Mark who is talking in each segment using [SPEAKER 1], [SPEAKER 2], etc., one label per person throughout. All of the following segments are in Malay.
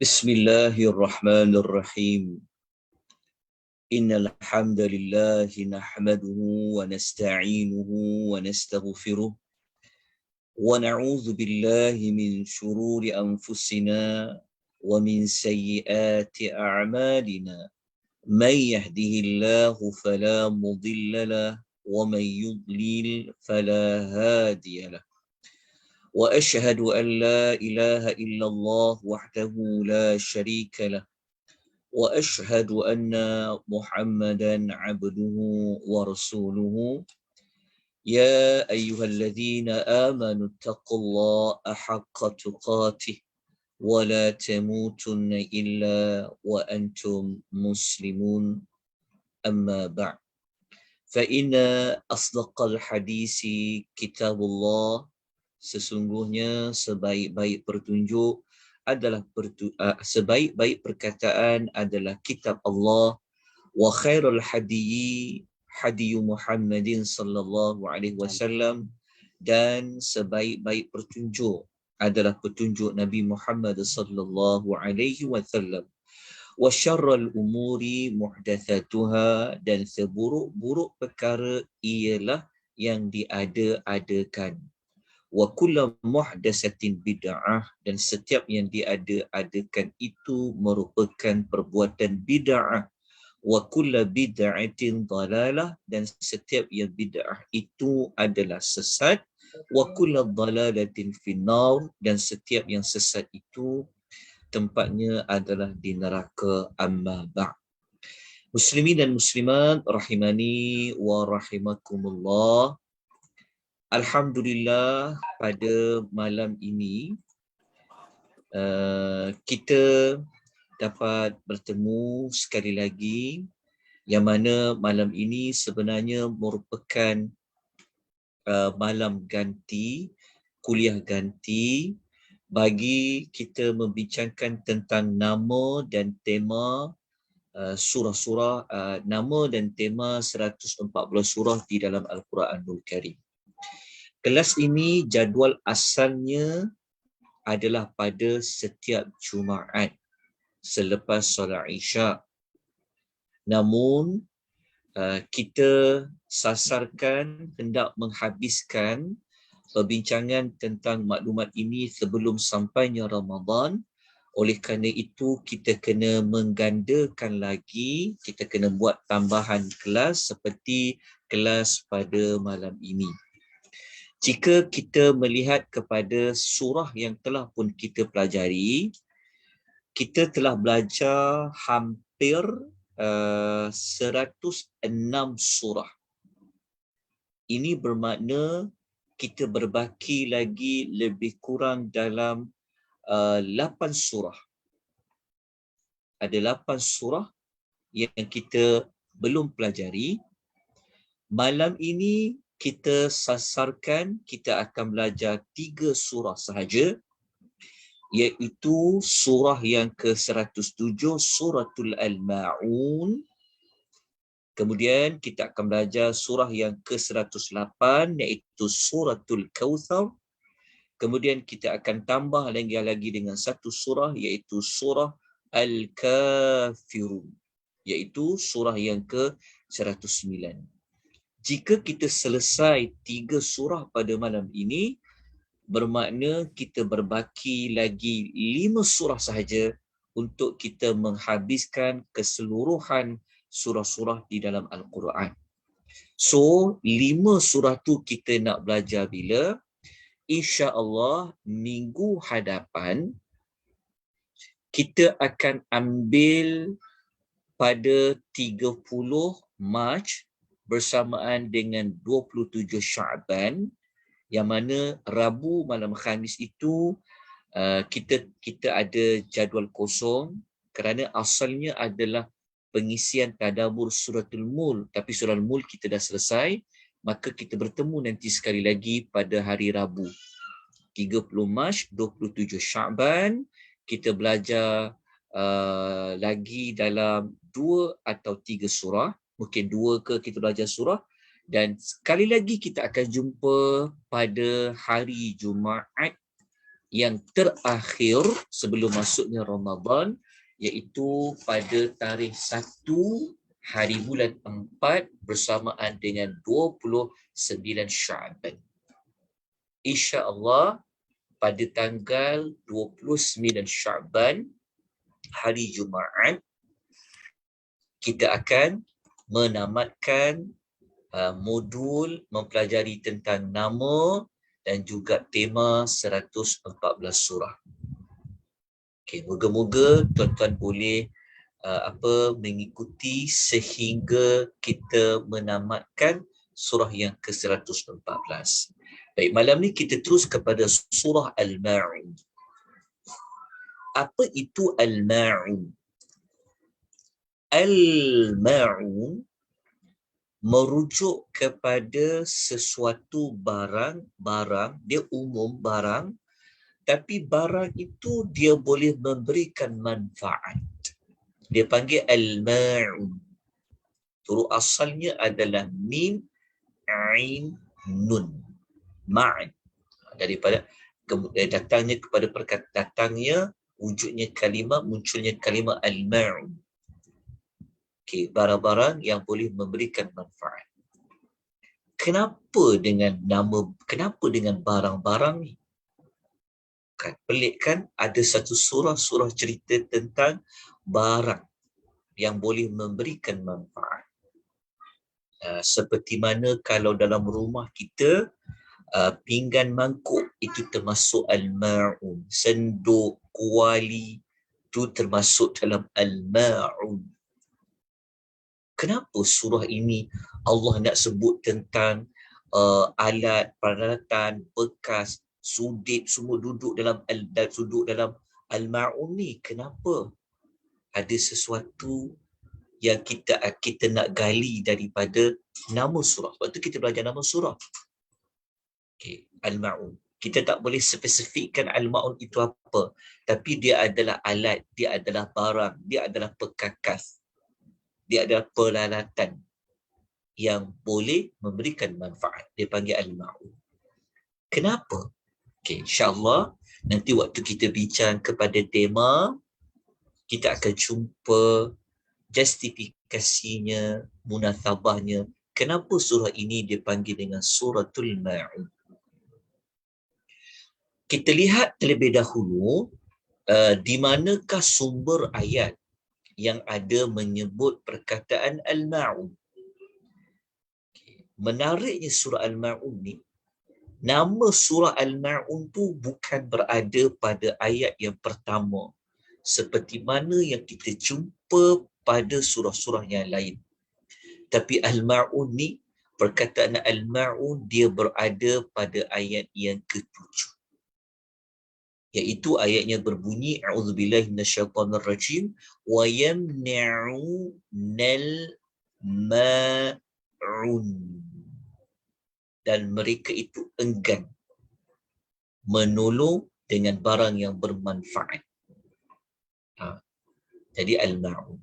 [SPEAKER 1] Bismillahirrahmanirrahim. Innal hamdalillah nahmaduhu wa nasta'inuhu wa nastaghfiruh wa na'udzu billahi min shururi anfusina wa min sayyiati a'malina. May yahdihillahu fala mudilla lahu wa may yudlil fala hadiya lahu. Wa ashhadu an la ilaha illallah wahdahu la sharika lahu. وأشهد أن محمدا عبده ورسوله يا أيها الذين آمنوا اتقوا الله حق تقاته ولا تموتن إلا وأنتم مسلمون أما بعد فإن أصدق الحديث كتاب الله. Sesungguhnya sebaik-baik petunjuk adalah sebaik-baik perkataan adalah kitab Allah. Wa khairul hadiyi hadiyu Muhammadin sallallahu alaihi wasallam, dan sebaik-baik petunjuk adalah petunjuk Nabi Muhammad sallallahu alaihi wasallam. Wa syarrul umuri muhdatsatuha, dan seburuk-buruk perkara ialah yang diada-adakan. Wa kullu muhdatsatin bid'ah, dan setiap yang diada-adakan itu merupakan perbuatan bid'ah. Wa kullu bid'atin dalalah, dan setiap yang bid'ah itu adalah sesat. Wa kullu dalalatin finnar, dan setiap yang sesat itu tempatnya adalah di neraka. Amma ba'. Muslimin dan muslimat rahimani wa rahimakumullah. Alhamdulillah, pada malam ini kita dapat bertemu sekali lagi, yang mana malam ini sebenarnya merupakan malam ganti, kuliah ganti, bagi kita membincangkan tentang nama dan tema surah-surah, nama dan tema 114 surah di dalam Al-Quranul Karim. Kelas ini jadual asalnya adalah pada setiap Jumaat selepas solat Isyak. Namun kita sasarkan hendak menghabiskan perbincangan tentang maklumat ini sebelum sampainya Ramadan. Oleh kerana itu kita kena menggandakan lagi, kita kena buat tambahan kelas seperti kelas pada malam ini. Jika kita melihat kepada surah yang telah pun kita pelajari, kita telah belajar hampir 106 surah. Ini bermakna kita berbaki lagi lebih kurang dalam 8 surah. Ada 8 surah yang kita belum pelajari. Malam ini kita sasarkan, kita akan belajar 3 surah sahaja, iaitu surah yang ke-107, suratul Al-Ma'un. Kemudian kita akan belajar surah yang ke-108, iaitu suratul Kautsar. Kemudian kita akan tambah lagi dengan satu surah, iaitu surah Al-Kafirun, iaitu surah yang ke-109. Jika kita selesai 3 surah pada malam ini, bermakna kita berbaki lagi 5 surah sahaja untuk kita menghabiskan keseluruhan surah-surah di dalam Al-Quran. So, 5 surah tu kita nak belajar bila? InsyaAllah minggu hadapan kita akan ambil pada 30 Mac bersamaan dengan 27 Syaban, yang mana Rabu malam Khamis itu kita ada jadual kosong kerana asalnya adalah pengisian tadabbur suratul Mulk, tapi surah Al-Mulk kita dah selesai, maka kita bertemu nanti sekali lagi pada hari Rabu 30 Mac 27 Syaban. Kita belajar lagi dalam 2 atau 3 surah, mungkin 2 ke kita belajar surah, dan sekali lagi kita akan jumpa pada hari Jumaat yang terakhir sebelum masuknya Ramadan, iaitu pada tarikh 1 hari bulan 4 bersamaan dengan 29 Syaban. InsyaAllah pada tanggal 29 Syaban, hari Jumaat, kita akan menamatkan modul mempelajari tentang nama dan juga tema 114 surah. Okay, moga-moga tuan-tuan boleh mengikuti sehingga kita menamatkan surah yang ke-114. Baik, malam ni kita terus kepada surah Al-Ma'un. Apa itu Al-Ma'un? Al-Ma'un merujuk kepada sesuatu barang, dia umum barang, tapi barang itu dia boleh memberikan manfaat. Dia panggil Al-Ma'un. Huruf asalnya adalah Mim, Ain, Nun. Ma'an. Daripada datangnya kepada datangnya wujudnya kalimah, munculnya kalimah Al-Ma'un. Okay, barang-barang yang boleh memberikan manfaat. Kenapa dengan barang-barang ni? Kan pelik kan? Ada satu surah cerita tentang barang yang boleh memberikan manfaat. Seperti mana kalau dalam rumah kita, pinggan mangkuk itu termasuk Al-Ma'un. Senduk, kuali itu termasuk dalam Al-Ma'un. Kenapa surah ini Allah nak sebut tentang alat, peralatan, bekas, sudip semua duduk dalam Al-Ma'un ni? Kenapa? Ada sesuatu yang kita nak gali daripada nama surah. Sebab tu kita belajar nama surah. Okay, Al-Ma'un. Kita tak boleh spesifikkan Al-Ma'un itu apa. Tapi dia adalah alat, dia adalah barang, dia adalah perkakas. Dia adalah peralatan yang boleh memberikan manfaat. Dia panggil Al-Ma'un. Kenapa? Okay, insyaAllah nanti waktu kita bincang kepada tema, kita akan jumpa justifikasinya, munasabahnya. Kenapa surah ini dipanggil dengan Suratul Ma'un? Kita lihat terlebih dahulu di manakah sumber ayat yang ada menyebut perkataan Al-Ma'un. Menariknya surah Al-Ma'un ni, nama surah Al-Ma'un tu bukan berada pada ayat yang pertama seperti mana yang kita jumpa pada surah-surah yang lain. Tapi Al-Ma'un ni, perkataan Al-Ma'un dia berada pada ayat yang ke-7. Iaitu ayatnya berbunyi a'udzubillahi minasyaitonirrajim wa yamna'unal ma'un, dan mereka itu enggan menolong dengan barang yang bermanfaat. Jadi Al-Ma'un,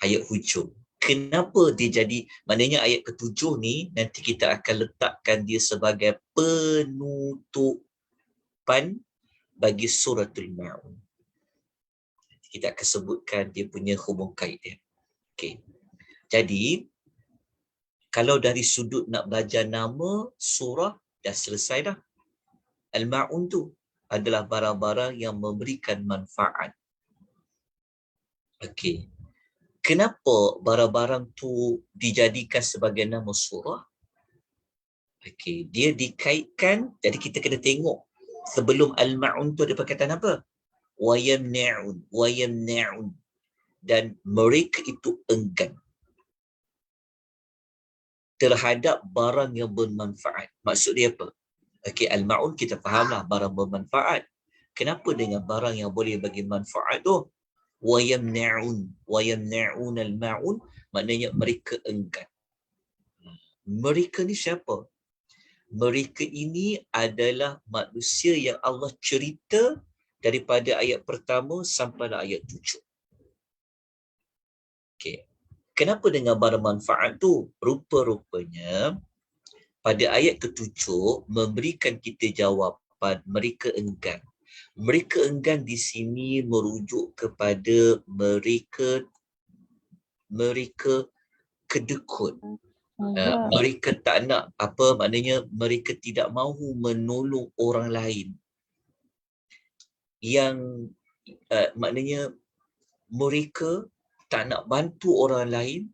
[SPEAKER 1] ayat hujung. Kenapa dia jadi, maknanya ayat ke-7 ni nanti kita akan letakkan dia sebagai penutupan bagi suratul Ma'un. Kita akan sebutkan dia punya hubung kait dia. Okey. Jadi kalau dari sudut nak belajar nama surah dah selesai dah. Al-Ma'un tu adalah barang-barang yang memberikan manfaat. Okey. Kenapa barang-barang tu dijadikan sebagai nama surah? Okey, dia dikaitkan, jadi kita kena tengok sebelum Al-Ma'un tu ada perkataan apa? Wa yamna'un, dan mereka itu enggan terhadap barang yang bermanfaat. Maksud dia apa? Okey, Al-Ma'un kita fahamlah barang bermanfaat. Kenapa dengan barang yang boleh bagi manfaat tu? Wa yamna'un al-ma'un, maknanya mereka enggan. Mereka ni siapa? Mereka ini adalah manusia yang Allah cerita daripada ayat pertama sampai ayat 7. Okey. Kenapa dengan barang manfaat tu? Rupa-rupanya pada ayat ke-7 memberikan kita jawapan mereka enggan. Mereka enggan di sini merujuk kepada mereka kedekut. Mereka tak nak, apa maknanya, mereka tidak mahu menolong orang lain. Yang maknanya mereka tak nak bantu orang lain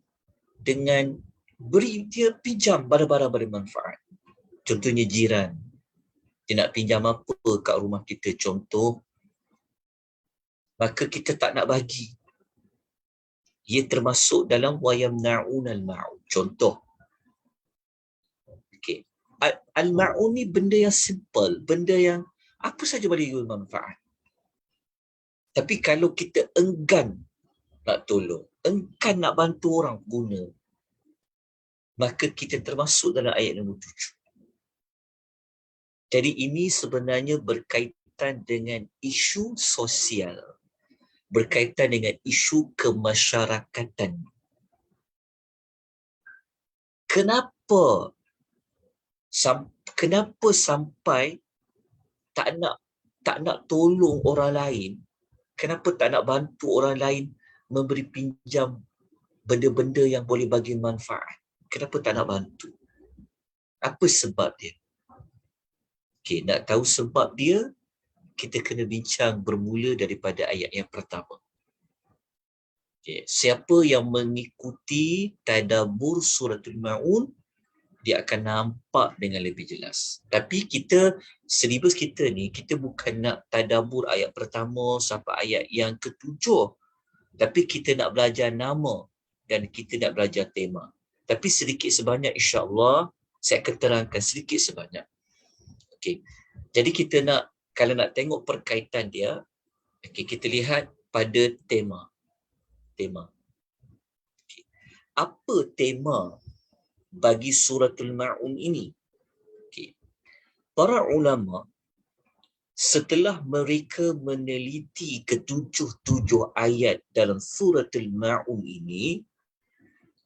[SPEAKER 1] dengan beri dia pinjam barang-barang bermanfaat. Contohnya jiran. Dia nak pinjam apa kat rumah kita, contoh, maka kita tak nak bagi. Ia termasuk dalam wayamna'un al-ma'un. Contoh. Okay. Al-ma'un ni benda yang simple, benda yang apa saja boleh bermanfaat. Tapi kalau kita enggan nak tolong, enggan nak bantu orang guna, maka kita termasuk dalam ayat nombor 7. Jadi ini sebenarnya berkaitan dengan isu sosial, berkaitan dengan isu kemasyarakatan. Kenapa sampai tak nak tolong orang lain? Kenapa tak nak bantu orang lain memberi pinjam benda-benda yang boleh bagi manfaat? Kenapa tak nak bantu? Apa sebab dia? Okey, nak tahu sebab dia, kita kena bincang bermula daripada ayat yang pertama. Okay. Siapa yang mengikuti tadabbur suratul Ma'un, dia akan nampak dengan lebih jelas. Tapi silibus kita ni, kita bukan nak tadabbur ayat pertama sampai ayat yang ke-7. Tapi kita nak belajar nama dan kita nak belajar tema. Tapi sedikit sebanyak insya-Allah saya akan terangkan sedikit sebanyak. Okey. Jadi kita kalau nak tengok perkaitan dia, okey, kita lihat pada tema. Okay. Apa tema bagi suratul Ma'un ini? Okay. Para ulama setelah mereka meneliti ke-7 ayat dalam suratul Ma'un ini,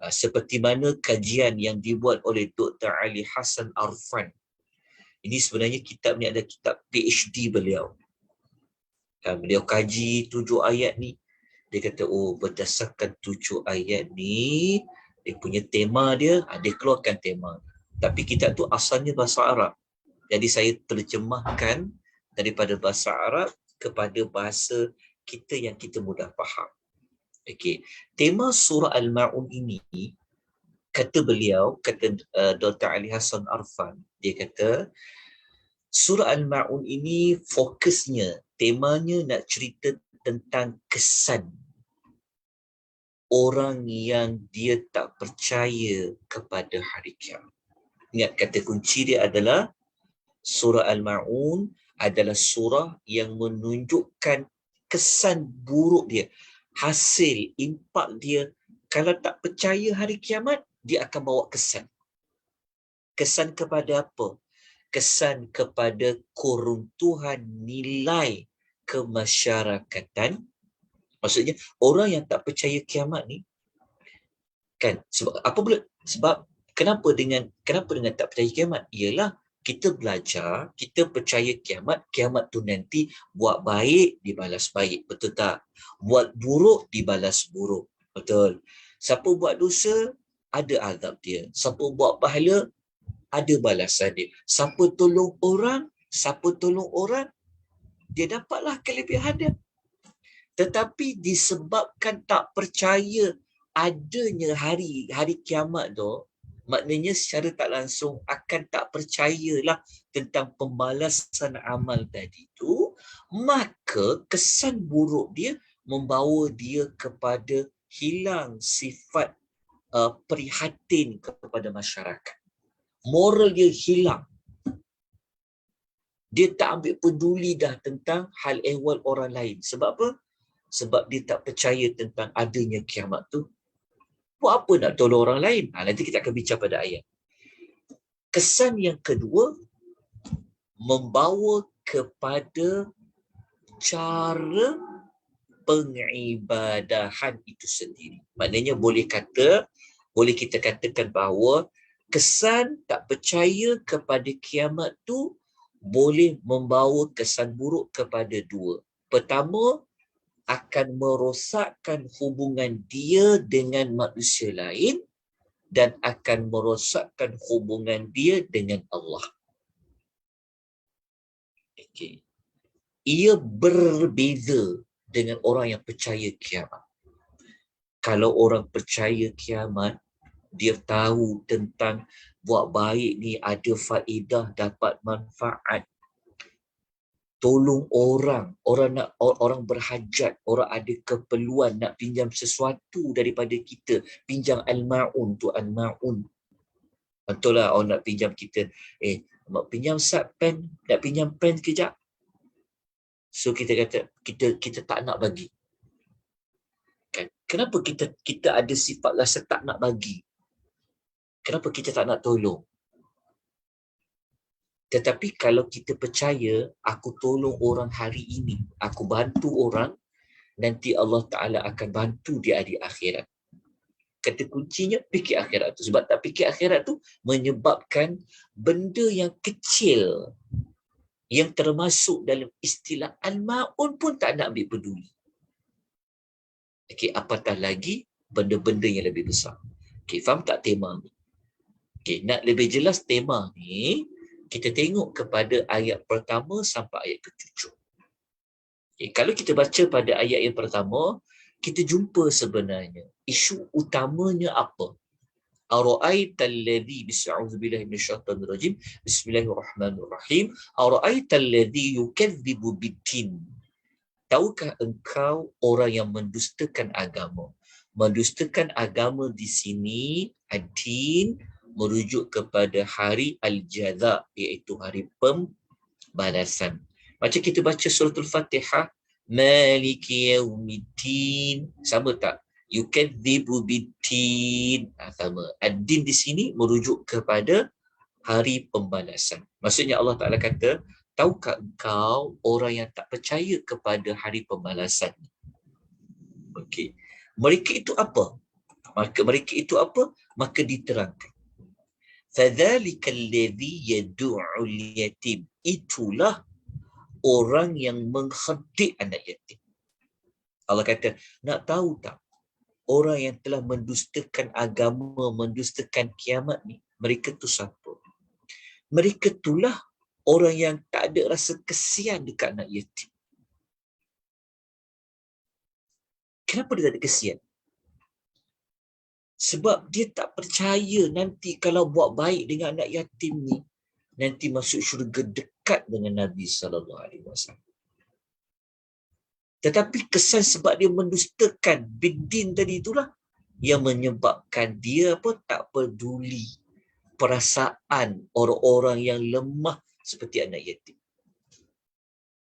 [SPEAKER 1] seperti mana kajian yang dibuat oleh Dr. Ali Hassan Arfan. Ini sebenarnya kitab ni adalah kitab PhD beliau. Beliau kaji 7 ayat ni. Dia kata, berdasarkan 7 ayat ni, dia punya tema dia keluarkan tema. Tapi kitab tu asalnya bahasa Arab. Jadi saya terjemahkan daripada bahasa Arab kepada bahasa kita yang kita mudah faham. Okey. Tema surah Al-Ma'un ini, kata Dr. Ali Hassan Arfan, dia kata, surah Al-Ma'un ini fokusnya, temanya nak cerita tentang kesan orang yang dia tak percaya kepada hari kiamat. Ingat, kata kunci dia adalah surah Al-Ma'un adalah surah yang menunjukkan kesan buruk dia, hasil, impak dia. Kalau tak percaya hari kiamat, dia akan bawa kesan. Kesan kepada apa? Kesan kepada keruntuhan nilai kemasyarakatan. Maksudnya orang yang tak percaya kiamat ni, kan, sebab kenapa dengan tak percaya kiamat? Ialah kita belajar, kita percaya kiamat tu nanti buat baik dibalas baik, betul tak? Buat buruk dibalas buruk, betul. Siapa buat dosa ada azab dia, siapa buat pahala ada balasan dia. Siapa tolong orang dia dapatlah kelebihan dia. Tetapi disebabkan tak percaya adanya hari kiamat tu, maknanya secara tak langsung akan tak percayalah tentang pembalasan amal tadi tu, maka kesan buruk dia membawa dia kepada hilang sifat prihatin kepada masyarakat. Moral dia hilang. Dia tak ambil peduli dah tentang hal ehwal orang lain. Sebab apa? Sebab dia tak percaya tentang adanya kiamat tu. Buat apa nak tolong orang lain? Nanti kita akan bincang pada ayat. Kesan yang kedua, membawa kepada cara pengibadahan itu sendiri. Maknanya boleh kita katakan bahawa kesan tak percaya kepada kiamat tu boleh membawa kesan buruk kepada dua. Pertama, akan merosakkan hubungan dia dengan manusia lain dan akan merosakkan hubungan dia dengan Allah. Okay. Ia berbeza dengan orang yang percaya kiamat. Kalau orang percaya kiamat, dia tahu tentang buat baik ni ada faedah, dapat manfaat. Tolong orang, orang berhajat, orang ada keperluan nak pinjam sesuatu daripada kita, pinjam al-ma'un tu al-ma'un. Betul lah orang nak pinjam kita, mak pinjam sat pen, nak pinjam pen sekejap. So kita kata kita tak nak bagi. Kan? Kenapa kita ada sifat rasa tak nak bagi? Kenapa kita tak nak tolong? Tetapi kalau kita percaya, aku tolong orang hari ini, aku bantu orang, nanti Allah Ta'ala akan bantu di hari akhirat. Kata kuncinya, fikir akhirat tu. Sebab tak fikir akhirat tu, menyebabkan benda yang kecil, yang termasuk dalam istilah al-ma'un pun tak nak ambil peduli. Okay, apatah lagi, benda-benda yang lebih besar. Okay, faham tak tema ni? Okay, nak lebih jelas tema ni, kita tengok kepada ayat pertama sampai ayat ke-7. Okay, kalau kita baca pada ayat yang pertama, kita jumpa sebenarnya isu utamanya apa? Ara'aital ladzi bis'auzubillahi minasyaitonir rajim. Bismillahirrahmanirrahim. Ara'aital ladzi yukadzibu biddin. Tahukah engkau orang yang mendustakan agama? Mendustakan agama di sini, ad-din, merujuk kepada hari al-jaza, iaitu hari pembalasan. Macam kita baca surah Al-Fatihah, Maliki yaumiddin, sama tak? Yukadzibu biddin, sama. Ad-din di sini merujuk kepada hari pembalasan. Maksudnya Allah Ta'ala kata, tahukah engkau orang yang tak percaya kepada hari pembalasan? Okey. Mereka itu apa? Mereka itu apa? Maka diterangkan. Fadzalikal ladzi yad'ul yatim. Itulah orang yang menghardik anak yatim. Allah kata, nak tahu tak? Orang yang telah mendustakan agama, mendustakan kiamat ni, mereka tu siapa? Mereka itulah orang yang tak ada rasa kesian dekat anak yatim. Kenapa dia tak ada kesian? Sebab dia tak percaya nanti kalau buat baik dengan anak yatim ni, nanti masuk syurga dekat dengan Nabi SAW. Tetapi kesan sebab dia mendustakan bidin tadi itulah yang menyebabkan dia tak peduli perasaan orang-orang yang lemah seperti anak yatim.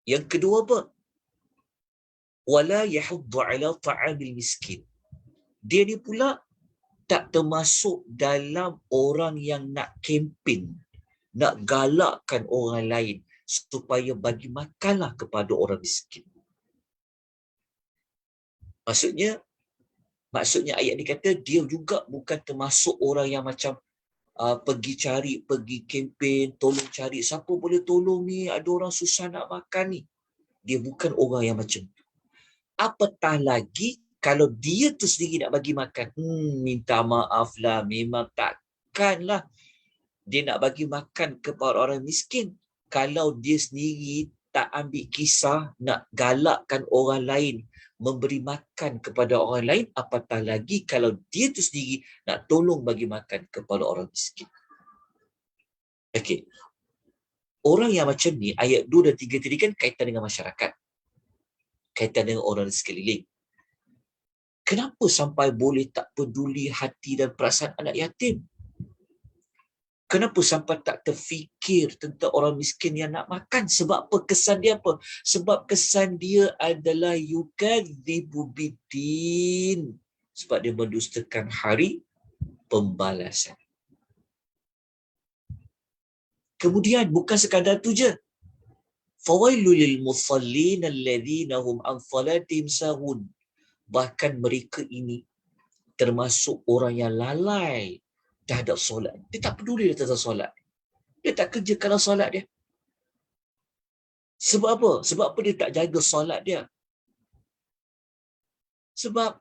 [SPEAKER 1] Yang kedua apa? Wala yahuddu ala ta'amil miskin. Dia ni pula tak termasuk dalam orang yang nak kempen, nak galakkan orang lain supaya bagi makanlah kepada orang miskin. Maksudnya ayat ni kata dia juga bukan termasuk orang yang macam pergi kempen, tolong cari siapa boleh tolong ni, ada orang susah nak makan ni. Dia bukan orang yang macam tu. Apatah lagi kalau dia tu sendiri nak bagi makan, minta maaf lah, memang takkanlah dia nak bagi makan kepada orang miskin kalau dia sendiri tak ambil kisah nak galakkan orang lain memberi makan kepada orang lain, apatah lagi kalau dia tu sendiri nak tolong bagi makan kepada orang miskin. Okey. Orang yang macam ni, ayat 2 dan 3 tadi kan kaitan dengan masyarakat. Kaitan dengan orang di sekeliling. Kenapa sampai boleh tak peduli hati dan perasaan anak yatim? Kenapa sampai tak terfikir tentang orang miskin yang nak makan? Sebab apa? Kesan dia apa? Sebab kesan dia adalah yukadzibu biddin. Sebab dia mendustakan hari pembalasan. Kemudian bukan sekadar tu je. Fawailul lil musallin alladhina hum an salatihim sahun. Bahkan mereka ini termasuk orang yang lalai terhadap solat. Dia tak peduli tentang solat. Dia tak kerja kalau solat dia. Sebab apa? Sebab apa dia tak jaga solat dia? Sebab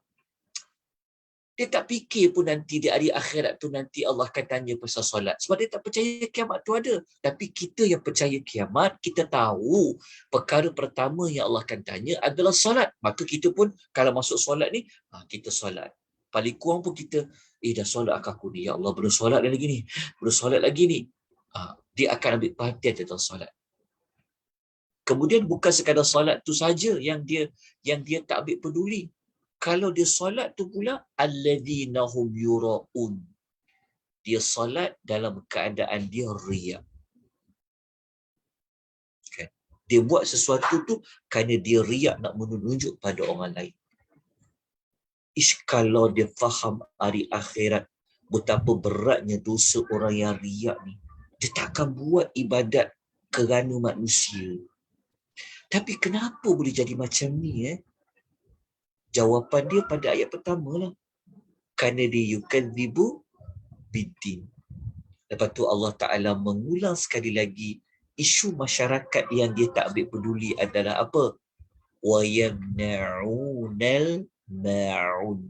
[SPEAKER 1] dia tak fikir pun nanti di hari akhirat tu nanti Allah akan tanya pasal solat. Sebab dia tak percaya kiamat tu ada. Tapi kita yang percaya kiamat, kita tahu perkara pertama yang Allah akan tanya adalah solat. Maka kita pun kalau masuk solat ni, kita solat. Paling kurang pun kita, dah solat aku ni. Ya Allah, belum solat lagi ni. Belum solat lagi ni. Dia akan ambil perhatian tentang solat. Kemudian bukan sekadar solat tu saja yang dia tak ambil peduli. Kalau dia solat tu pula, alladzina hum yura'un. Dia solat dalam keadaan dia riak. Okay. Dia buat sesuatu tu kerana dia riak nak menunjuk pada orang lain. Kalau dia faham hari akhirat, betapa beratnya dosa orang yang riak ni, dia takkan buat ibadat kerana manusia. Tapi kenapa boleh jadi macam ni? Jawapan dia pada ayat pertama lah. Kerana dia yukadzibu biddin. Lepas tu Allah Ta'ala mengulang sekali lagi isu masyarakat yang dia tak ambil peduli adalah apa? وَيَمْنَعُونَ الْمَاعُونَ.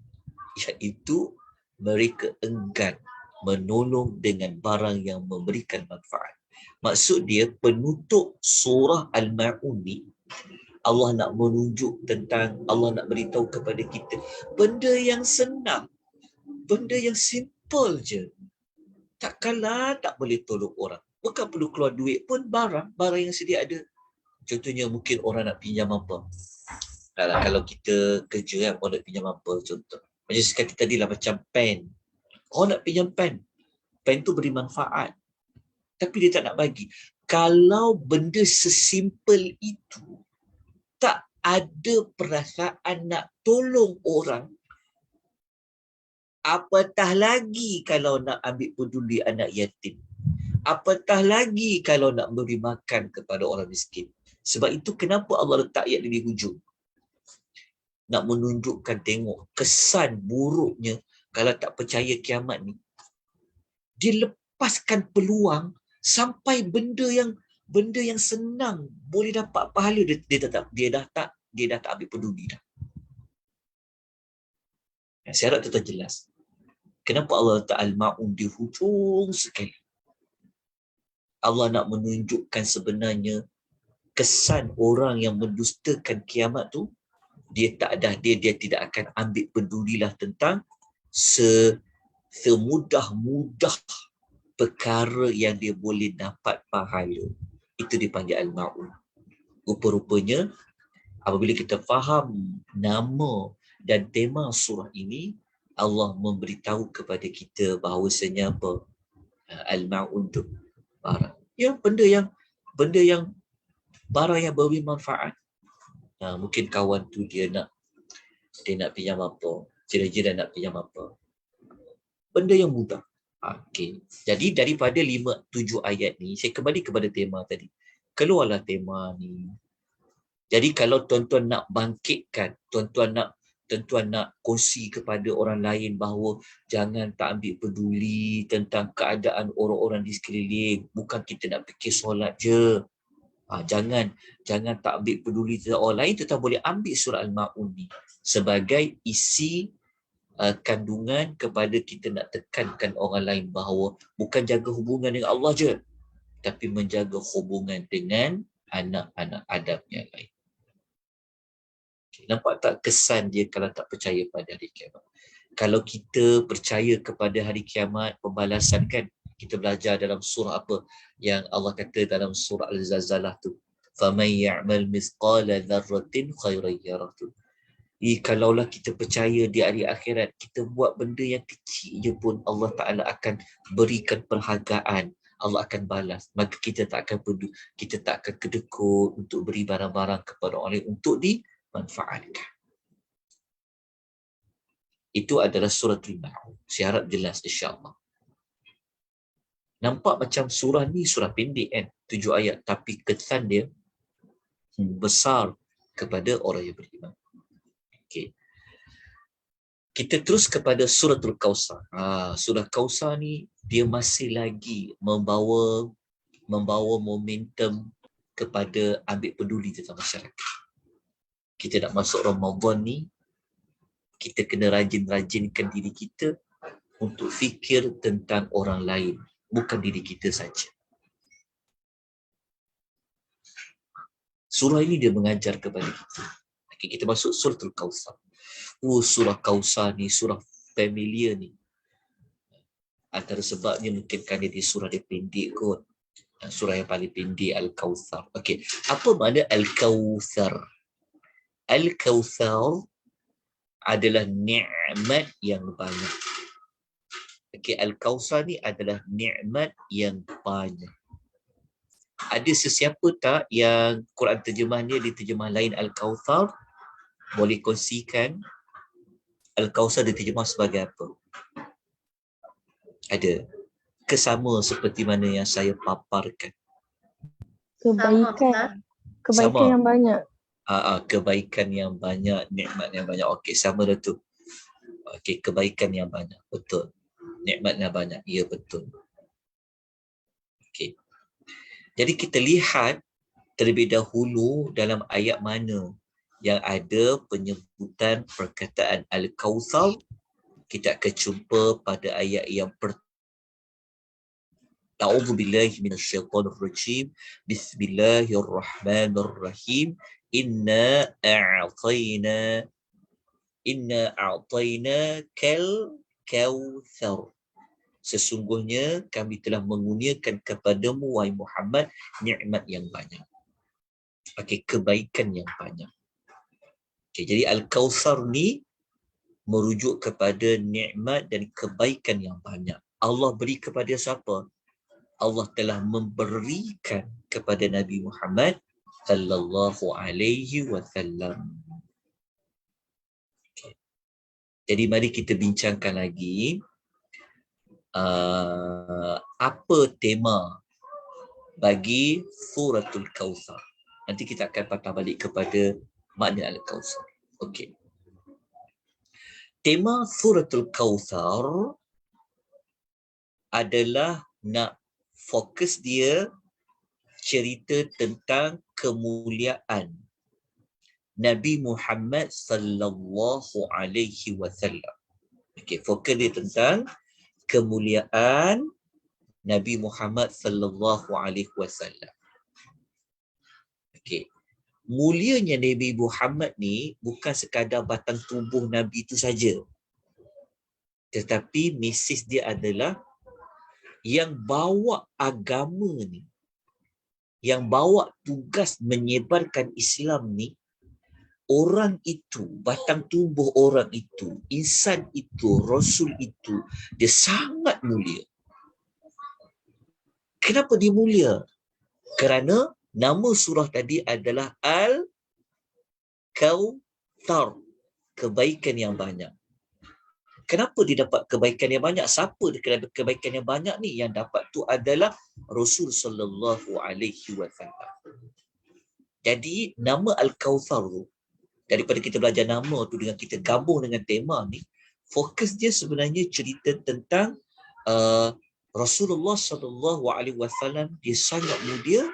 [SPEAKER 1] Iaitu mereka enggan menolong dengan barang yang memberikan manfaat. Maksud dia penutup surah Al-Ma'un ni, Allah nak menunjuk tentang, Allah nak beritahu kepada kita benda yang senang, benda yang simple je. Takkanlah tak boleh tolong orang. Bukan perlu keluar duit pun, barang yang sedia ada. Contohnya mungkin orang nak pinjam apa. Kalau kita kerja kan, orang nak pinjam apa contoh. Macam sekali tadi lah macam pen. Orang nak pinjam pen. Pen tu beri manfaat. Tapi dia tak nak bagi. Kalau benda sesimpel itu, tak ada perasaan nak tolong orang, apatah lagi kalau nak ambil peduli anak yatim. Apatah lagi kalau nak beri makan kepada orang miskin. Sebab itu kenapa Allah letak ayat di hujung. Nak menunjukkan, tengok kesan buruknya kalau tak percaya kiamat ni. Dia lepaskan peluang sampai benda yang senang boleh dapat pahala, dia dah tak ambil peduli dah. Saya harap tu terjelas. Kenapa Allah letak Al-Ma'un di hujung sekali? Allah nak menunjukkan sebenarnya kesan orang yang mendustakan kiamat tu, dia tidak akan ambil pedulilah tentang semudah-mudah perkara yang dia boleh dapat pahala. Itu dipanggil Al-Ma'un. Rupa-rupanya apabila kita faham nama dan tema surah ini, Allah memberitahu kepada kita bahawasanya apa? Al-Ma'un tu barang. Ya, benda yang barang yang beri manfaat. Mungkin kawan tu dia nak pinjam apa, jiran-jiran nak pinjam apa. Benda yang mudah. Okey. Jadi daripada 5-7 ayat ni, saya kembali kepada tema tadi. Keluarlah tema ni. Jadi kalau tuan-tuan nak bangkitkan, tuan-tuan nak kongsi kepada orang lain bahawa jangan tak ambil peduli tentang keadaan orang-orang di sekeliling. Bukan kita nak fikir solat je. Jangan tak ambil peduli tentang orang lain, tetap boleh ambil surah Al-Ma'un ni sebagai isi kandungan kepada kita nak tekankan orang lain bahawa bukan jaga hubungan dengan Allah je, tapi menjaga hubungan dengan anak-anak Adam yang lain. Nampak tak kesan dia kalau tak percaya pada hari kiamat? Kalau kita percaya kepada hari kiamat, pembalasan kan, kita belajar dalam surah apa yang Allah kata dalam surah Al-Zalzalah tu, faman ya'mal mithqala dzarratin khairan yarah. Kalaulah kita percaya di hari akhirat, kita buat benda yang kecil je pun Allah Ta'ala akan berikan perhargaan, Allah akan balas. Maka kita tak akan kedekut untuk beri barang-barang kepada orang lain untuk dimanfaatkan. Itu adalah surah Al-Ma'un. Saya harap jelas insya-Allah. Nampak macam surah ni surah pendek kan, 7 ayat, tapi kesan dia besar kepada orang yang beriman. Okey. Kita terus kepada suratul Kausar. Surah Kausar ni dia masih lagi membawa momentum kepada ambil peduli tentang masyarakat. Kita nak masuk Ramadan ni, kita kena rajin-rajinkan diri kita untuk fikir tentang orang lain, bukan diri kita saja. Surah ini dia mengajar kepada kita. Okay, kita masuk Suratul Kautsar. Surah Kautsar ni surah familiar ni. Antara sebabnya mungkin kerana dia surah dia pendek kot. Surah yang paling pendek Al-Kautsar. Okey, apa makna Al-Kautsar? Al-Kautsar adalah nikmat yang banyak. Okey, Al-Kautsar ni adalah nikmat yang banyak. Ada sesiapa tak yang Quran terjemah dia diterjemah lain Al-Kautsar? Boleh kongsikan Al-Kautsar diterjemah sebagai apa? Ada? Kesama seperti mana yang saya paparkan?
[SPEAKER 2] Kebaikan. Kebaikan
[SPEAKER 1] Sama.
[SPEAKER 2] yang banyak.
[SPEAKER 1] Kebaikan yang banyak, nikmat yang banyak. Okey, sama dah tu. Okey, kebaikan yang banyak. Betul. Nikmat yang banyak. Ya, betul. Okey. Jadi kita lihat terlebih dahulu dalam ayat mana yang ada penyebutan perkataan Al-Kautsar. Kita akan jumpa pada ayat yang pertama. A'udzu billahi minasyaitonir rajim. Bismillahirrahmanirrahim. Inna a'tayna kal kautsar. Sesungguhnya kami telah mengurniakan kepadamu wahai Muhammad nikmat yang banyak. Okey, kebaikan yang banyak. Okey, jadi Al-Kautsar ni merujuk kepada nikmat dan kebaikan yang banyak. Allah beri kepada siapa? Allah telah memberikan kepada Nabi Muhammad sallallahu alaihi wasallam. Okay. Jadi mari kita bincangkan lagi apa tema bagi Suratul Kautsar. Nanti kita akan patah balik kepada makna Al-Kautsar. Okey. Tema Suratul Kautsar adalah nak fokus dia cerita tentang kemuliaan Nabi Muhammad sallallahu alaihi wasallam. Okey, fokus dia tentang kemuliaan Nabi Muhammad sallallahu alaihi wasallam. Okey. Mulianya Nabi Muhammad ni bukan sekadar batang tubuh Nabi itu saja. Tetapi mesej dia adalah yang bawa agama ni, yang bawa tugas menyebarkan Islam ni, orang itu, batang tubuh orang itu, insan itu, Rasul itu, dia sangat mulia. Kenapa dia mulia? Kerana nama surah tadi adalah Al-Kautsar, kebaikan yang banyak. Kenapa dia dapat kebaikan yang banyak? Siapa dia dapat kebaikan yang banyak ni? Yang dapat tu adalah Rasul sallallahu alaihi wasallam. Jadi nama Al-Kautsar tu, daripada kita belajar nama tu dengan kita gabung dengan tema ni, fokus dia sebenarnya cerita tentang Rasulullah sallallahu alaihi wasallam. Dia sangat mulia.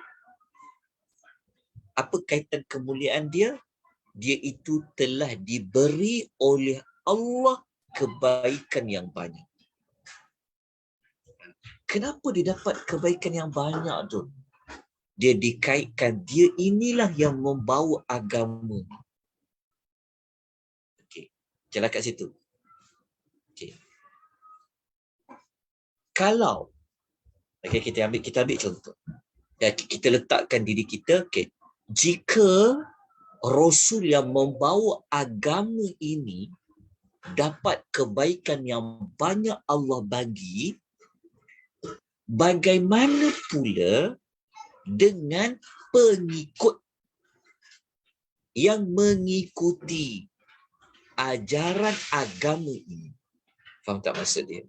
[SPEAKER 1] Apa kaitan kemuliaan dia? Dia itu telah diberi oleh Allah kebaikan yang banyak. Kenapa dia dapat kebaikan yang banyak tu? Dia dikaitkan, dia inilah yang membawa agama. Okey, jalan kat situ. Okey. Kalau kita ambil contoh. Dan kita letakkan diri kita, okey. Jika Rasul yang membawa agama ini dapat kebaikan yang banyak Allah bagi, bagaimana pula dengan pengikut yang mengikuti ajaran agama ini? Faham tak maksud dia?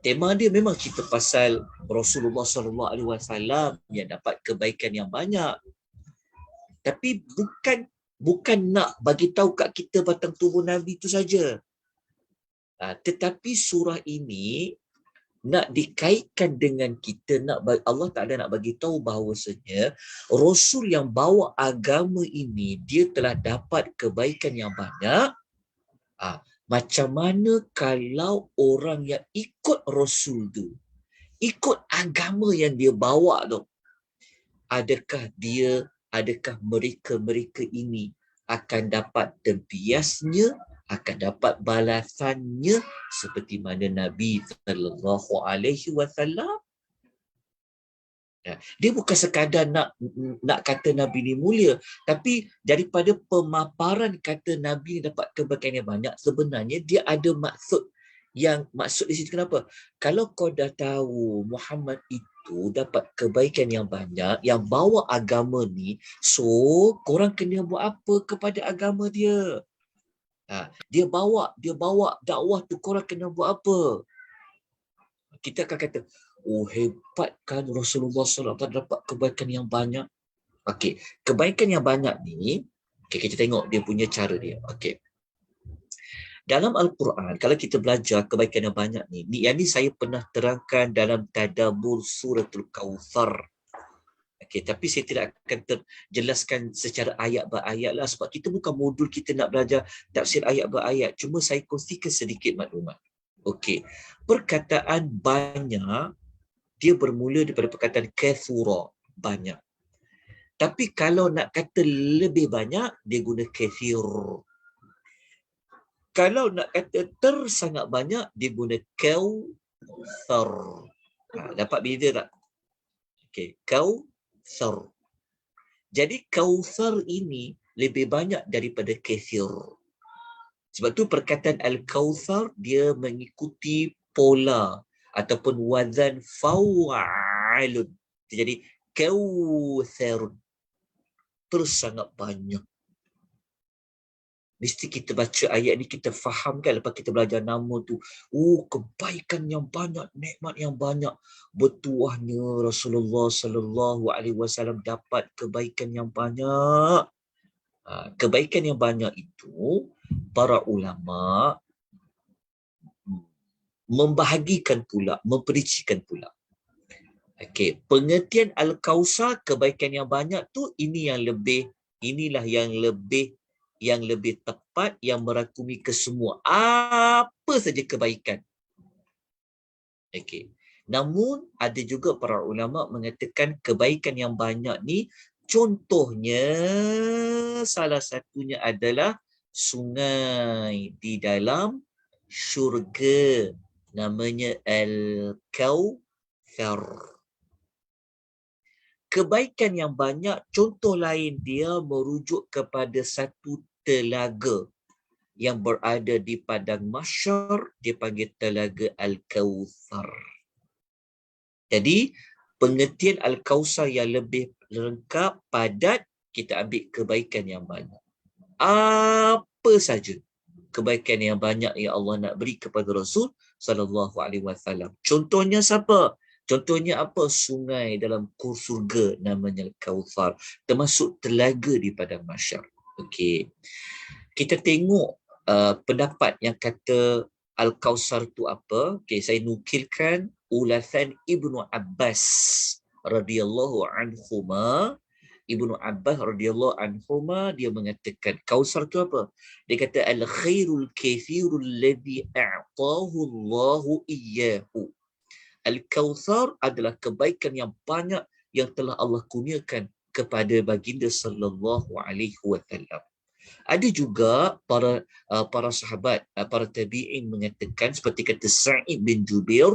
[SPEAKER 1] Tema dia memang cerita pasal Rasulullah sallallahu alaihi wasallam yang dapat kebaikan yang banyak. Tapi bukan nak bagi tahu kat kita batang tubuh Nabi itu saja. Tetapi surah ini nak dikaitkan dengan kita, Allah Ta'ala nak bagi tahu bahawasanya Rasul yang bawa agama ini dia telah dapat kebaikan yang banyak. Macam mana kalau orang yang ikut Rasul tu, ikut agama yang dia bawa tu, adakah mereka ini akan dapat tempiasnya, akan dapat balasannya seperti mana Nabi sallallahu alaihi wasallam? Dia bukan sekadar nak kata Nabi ni mulia, tapi daripada pemaparan kata Nabi ni dapat kebaikan yang banyak, sebenarnya dia ada maksud di situ. Kenapa? Kalau kau dah tahu Muhammad itu dapat kebaikan yang banyak, yang bawa agama ni, so korang kena buat apa kepada agama dia? Dia bawa dakwah tu, korang kena buat apa? Kita akan kata, oh hebat kan Rasulullah SAW dapat kebaikan yang banyak. Okey, kebaikan yang banyak ni, kita tengok dia punya cara dia. Okey. Dalam Al-Quran, kalau kita belajar kebaikan yang banyak ni, yang ni saya pernah terangkan dalam Tadabbur Suratul Kautsar. Okey, tapi saya tidak akan jelaskan secara ayat berayat lah, sebab kita bukan modul kita nak belajar tafsir ayat berayat. Cuma saya kongsikan sedikit maklumat. Okey, perkataan banyak dia bermula daripada perkataan kathura, banyak. Tapi kalau nak kata lebih banyak, dia guna kathir. Kalau nak kata tersangat banyak, dia guna kautsar. Dapat beza tak? Okey, kautsar. Jadi kautsar ini lebih banyak daripada kathir. Sebab tu perkataan al-kautsar dia mengikuti pola ataupun wazan fa'alun. Jadi kautsarun, terus sangat banyak. Mesti kita baca ayat ni, kita faham kan lepas kita belajar nama tu. Kebaikan yang banyak, nikmat yang banyak. Bertuahnya Rasulullah sallallahu alaihi wasallam dapat kebaikan yang banyak. Kebaikan yang banyak itu para ulama membahagikan pula, memperincikan pula. Okey, pengertian al-kautsar, kebaikan yang banyak tu, inilah yang lebih tepat, yang merangkumi kesemua apa saja kebaikan. Okey. Namun ada juga para ulama mengatakan kebaikan yang banyak ni, contohnya salah satunya adalah sungai di dalam syurga, namanya Al-Kautsar. Kebaikan yang banyak, contoh lain dia merujuk kepada satu telaga yang berada di padang mahsyar, dia panggil telaga Al-Kautsar. Jadi pengertian Al-Kautsar yang lebih lengkap, padat, kita ambil kebaikan yang banyak. Apa saja kebaikan yang banyak yang Allah nak beri kepada Rasul sallallahu alaihi wasallam. Contohnya siapa? Contohnya apa? Sungai dalam surga namanya Kautsar, termasuk telaga di padang mahsyar. Okey. Kita tengok pendapat yang kata Al-Kautsar tu apa. Okey, saya nukilkan ulasan Ibnu Abbas radhiyallahu anhuma. Ibnu Abbas radhiyallahu anhuma dia mengatakan Kautsar tu apa? Dia kata al-khairul kathirul ladzi a'tahu Allahu iyyahu. Al-Kautsar adalah kebaikan yang banyak yang telah Allah kurniakan kepada baginda sallallahu alaihi wasallam. Ada juga para sahabat, para tabi'in mengatakan, seperti kata Sa'id bin Jubair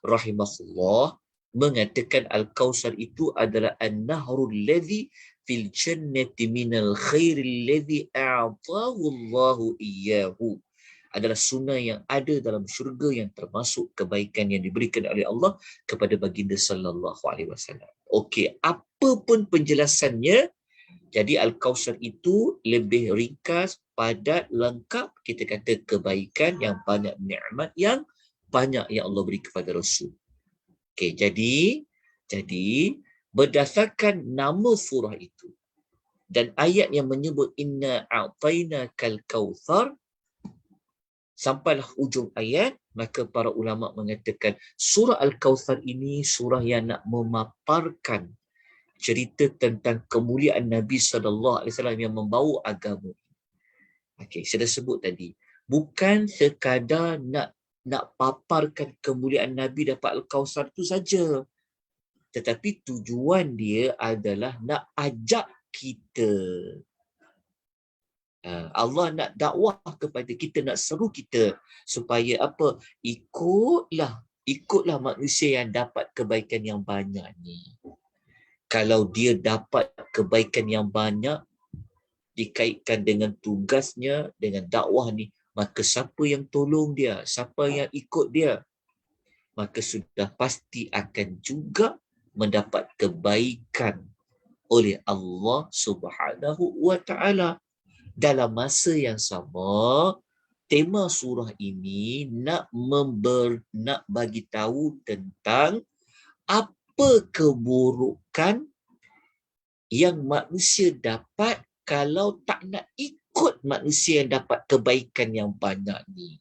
[SPEAKER 1] rahimahullah, mengatakan Al-Kautsar itu adalah an-nahrul ladzi fil jannati minal khairil ladzi a'tahu Allahu iyyahu. Adalah sungai yang ada dalam syurga yang termasuk kebaikan yang diberikan oleh Allah kepada baginda sallallahu alaihi wasallam. Okey, apa pun penjelasannya, jadi Al-Kautsar itu lebih ringkas, padat, lengkap. Kita kata kebaikan yang banyak, nikmat yang banyak yang Allah beri kepada Rasul. Okey, jadi berdasarkan nama surah itu dan ayat yang menyebut inna a'tainakal kautsar, sampailah ujung ayat, Maka para ulama mengatakan surah Al-Kawthar ini surah yang nak memaparkan cerita tentang kemuliaan Nabi SAW yang membawa agama. Okey, saya dah sebut tadi. Bukan sekadar nak paparkan kemuliaan Nabi dapat Al-Kawthar itu saja. Tetapi tujuan dia adalah nak ajak kita. Allah nak dakwah kepada kita, nak seru kita supaya apa? Ikutlah manusia yang dapat kebaikan yang banyak ni. Kalau dia dapat kebaikan yang banyak dikaitkan dengan tugasnya, dengan dakwah ni, maka siapa yang tolong dia, siapa yang ikut dia, maka sudah pasti akan juga mendapat kebaikan oleh Allah Subhanahu wa taala. Dalam masa yang sama, tema surah ini nak bagi tahu tentang apa keburukan yang manusia dapat kalau tak nak ikut manusia yang dapat kebaikan yang banyak ni.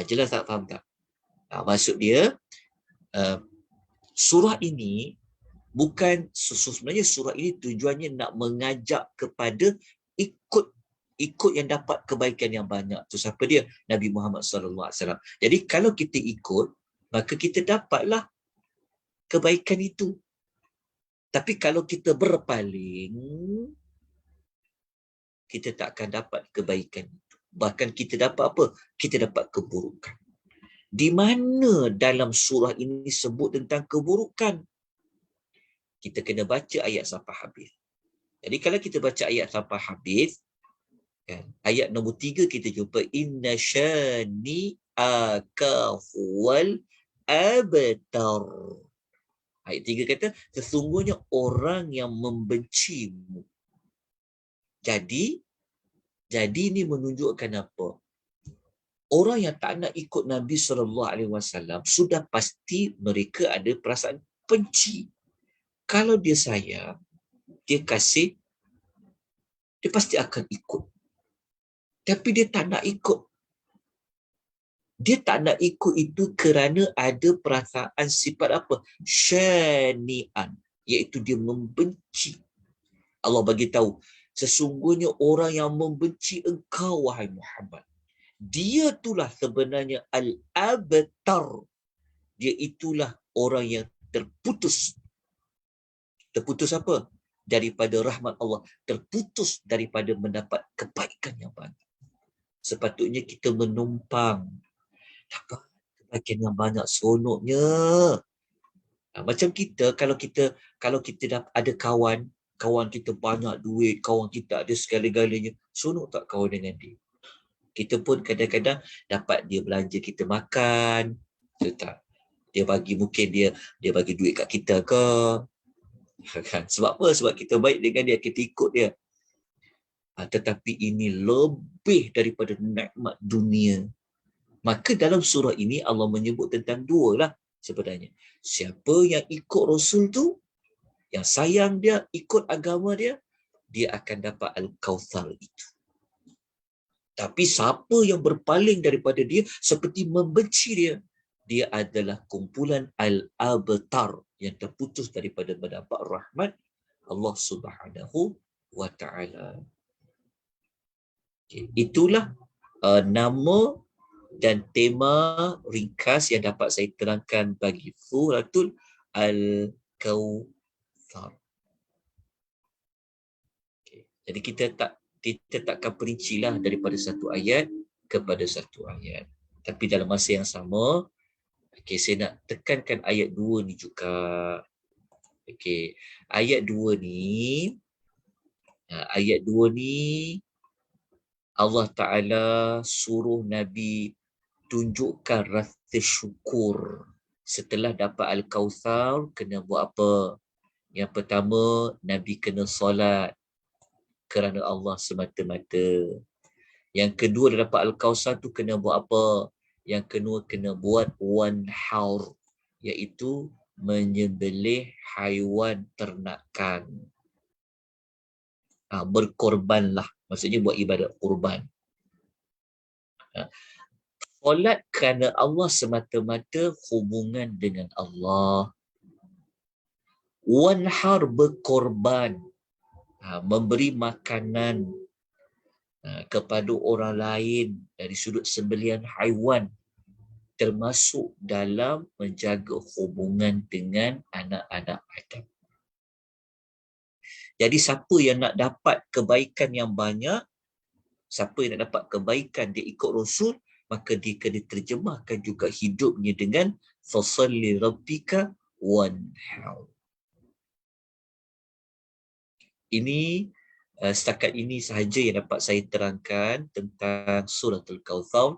[SPEAKER 1] Jelas tak? Faham tak? Maksud dia, surah ini bukan, sebenarnya surah ini tujuannya nak mengajak kepada ikut yang dapat kebaikan yang banyak. Tu siapa dia? Nabi Muhammad SAW. Jadi kalau kita ikut, maka kita dapatlah kebaikan itu. Tapi kalau kita berpaling, kita tak akan dapat kebaikan itu. Bahkan kita dapat apa? Kita dapat keburukan. Di mana dalam surah ini sebut tentang keburukan? Kita kena baca ayat sampai habis. Jadi kalau kita baca ayat sampai habis, kan, ayat nombor 3 kita jumpa inna syani akahuwal abtar. Ayat 3 kata sesungguhnya orang yang membencimu. Jadi ini menunjukkan apa? Orang yang tak nak ikut Nabi SAW sudah pasti mereka ada perasaan benci. Kalau dia sayang, dia kasih, dia pasti akan ikut. Tapi dia tak nak ikut. Dia tak nak ikut itu kerana ada perasaan sifat apa? Syani'an. Iaitu dia membenci. Allah bagi tahu, sesungguhnya orang yang membenci engkau, wahai Muhammad, dia itulah sebenarnya al-abtar. Dia itulah orang yang terputus. Terputus apa? Daripada rahmat Allah. Terputus daripada mendapat kebaikan yang banyak. Sepatutnya kita menumpang. Dapat kebaikan yang banyak, seronoknya. Macam kita, kalau kita ada kawan kita banyak duit, kawan kita ada segala-galanya, seronok tak kawan dengan dia? Kita pun kadang-kadang dapat dia belanja kita makan, tak? Dia bagi, mungkin dia bagi duit kat kita ke? Sebab apa? Sebab kita baik dengan dia, kita ikut dia. Tetapi ini lebih daripada nikmat dunia. Maka dalam surah ini Allah menyebut tentang dua lah sebenarnya. Siapa yang ikut Rasul tu, yang sayang dia, ikut agama dia, dia akan dapat Al-Kawthar itu. Tapi siapa yang berpaling daripada dia, seperti membenci dia, dia adalah kumpulan Al-Abtar yang terputus daripada mendapat rahmat Allah Subhanahu wa ta'ala. Okay. Itulah nama dan tema ringkas yang dapat saya terangkan bagi suratul Al-Kawthar. Okay. Jadi kita takkan perincilah daripada satu ayat kepada satu ayat. Tapi dalam masa yang sama, saya nak tekankan ayat 2 ni juga. Ayat 2 ni, Allah Ta'ala suruh Nabi tunjukkan rasa syukur. Setelah dapat Al-Kawthar, kena buat apa? Yang pertama, Nabi kena solat kerana Allah semata-mata. Yang kedua, dapat Al-Kawthar tu kena buat apa? Yang kedua, kena buat wanhaur, iaitu menyembelih haiwan ternakan. Berkorbanlah. Maksudnya buat ibadat kurban. Solat kerana Allah semata-mata hubungan dengan Allah. Wanhar berkorban, memberi makanan kepada orang lain dari sudut sembelihan haiwan, termasuk dalam menjaga hubungan dengan anak-anak Adam. Jadi siapa yang nak dapat kebaikan yang banyak, siapa yang nak dapat kebaikan dia ikut Rasul, maka dia kena terjemahkan juga hidupnya dengan fasalli rabbika wanhar. Ini setakat ini sahaja yang dapat saya terangkan tentang suratul Kautsar.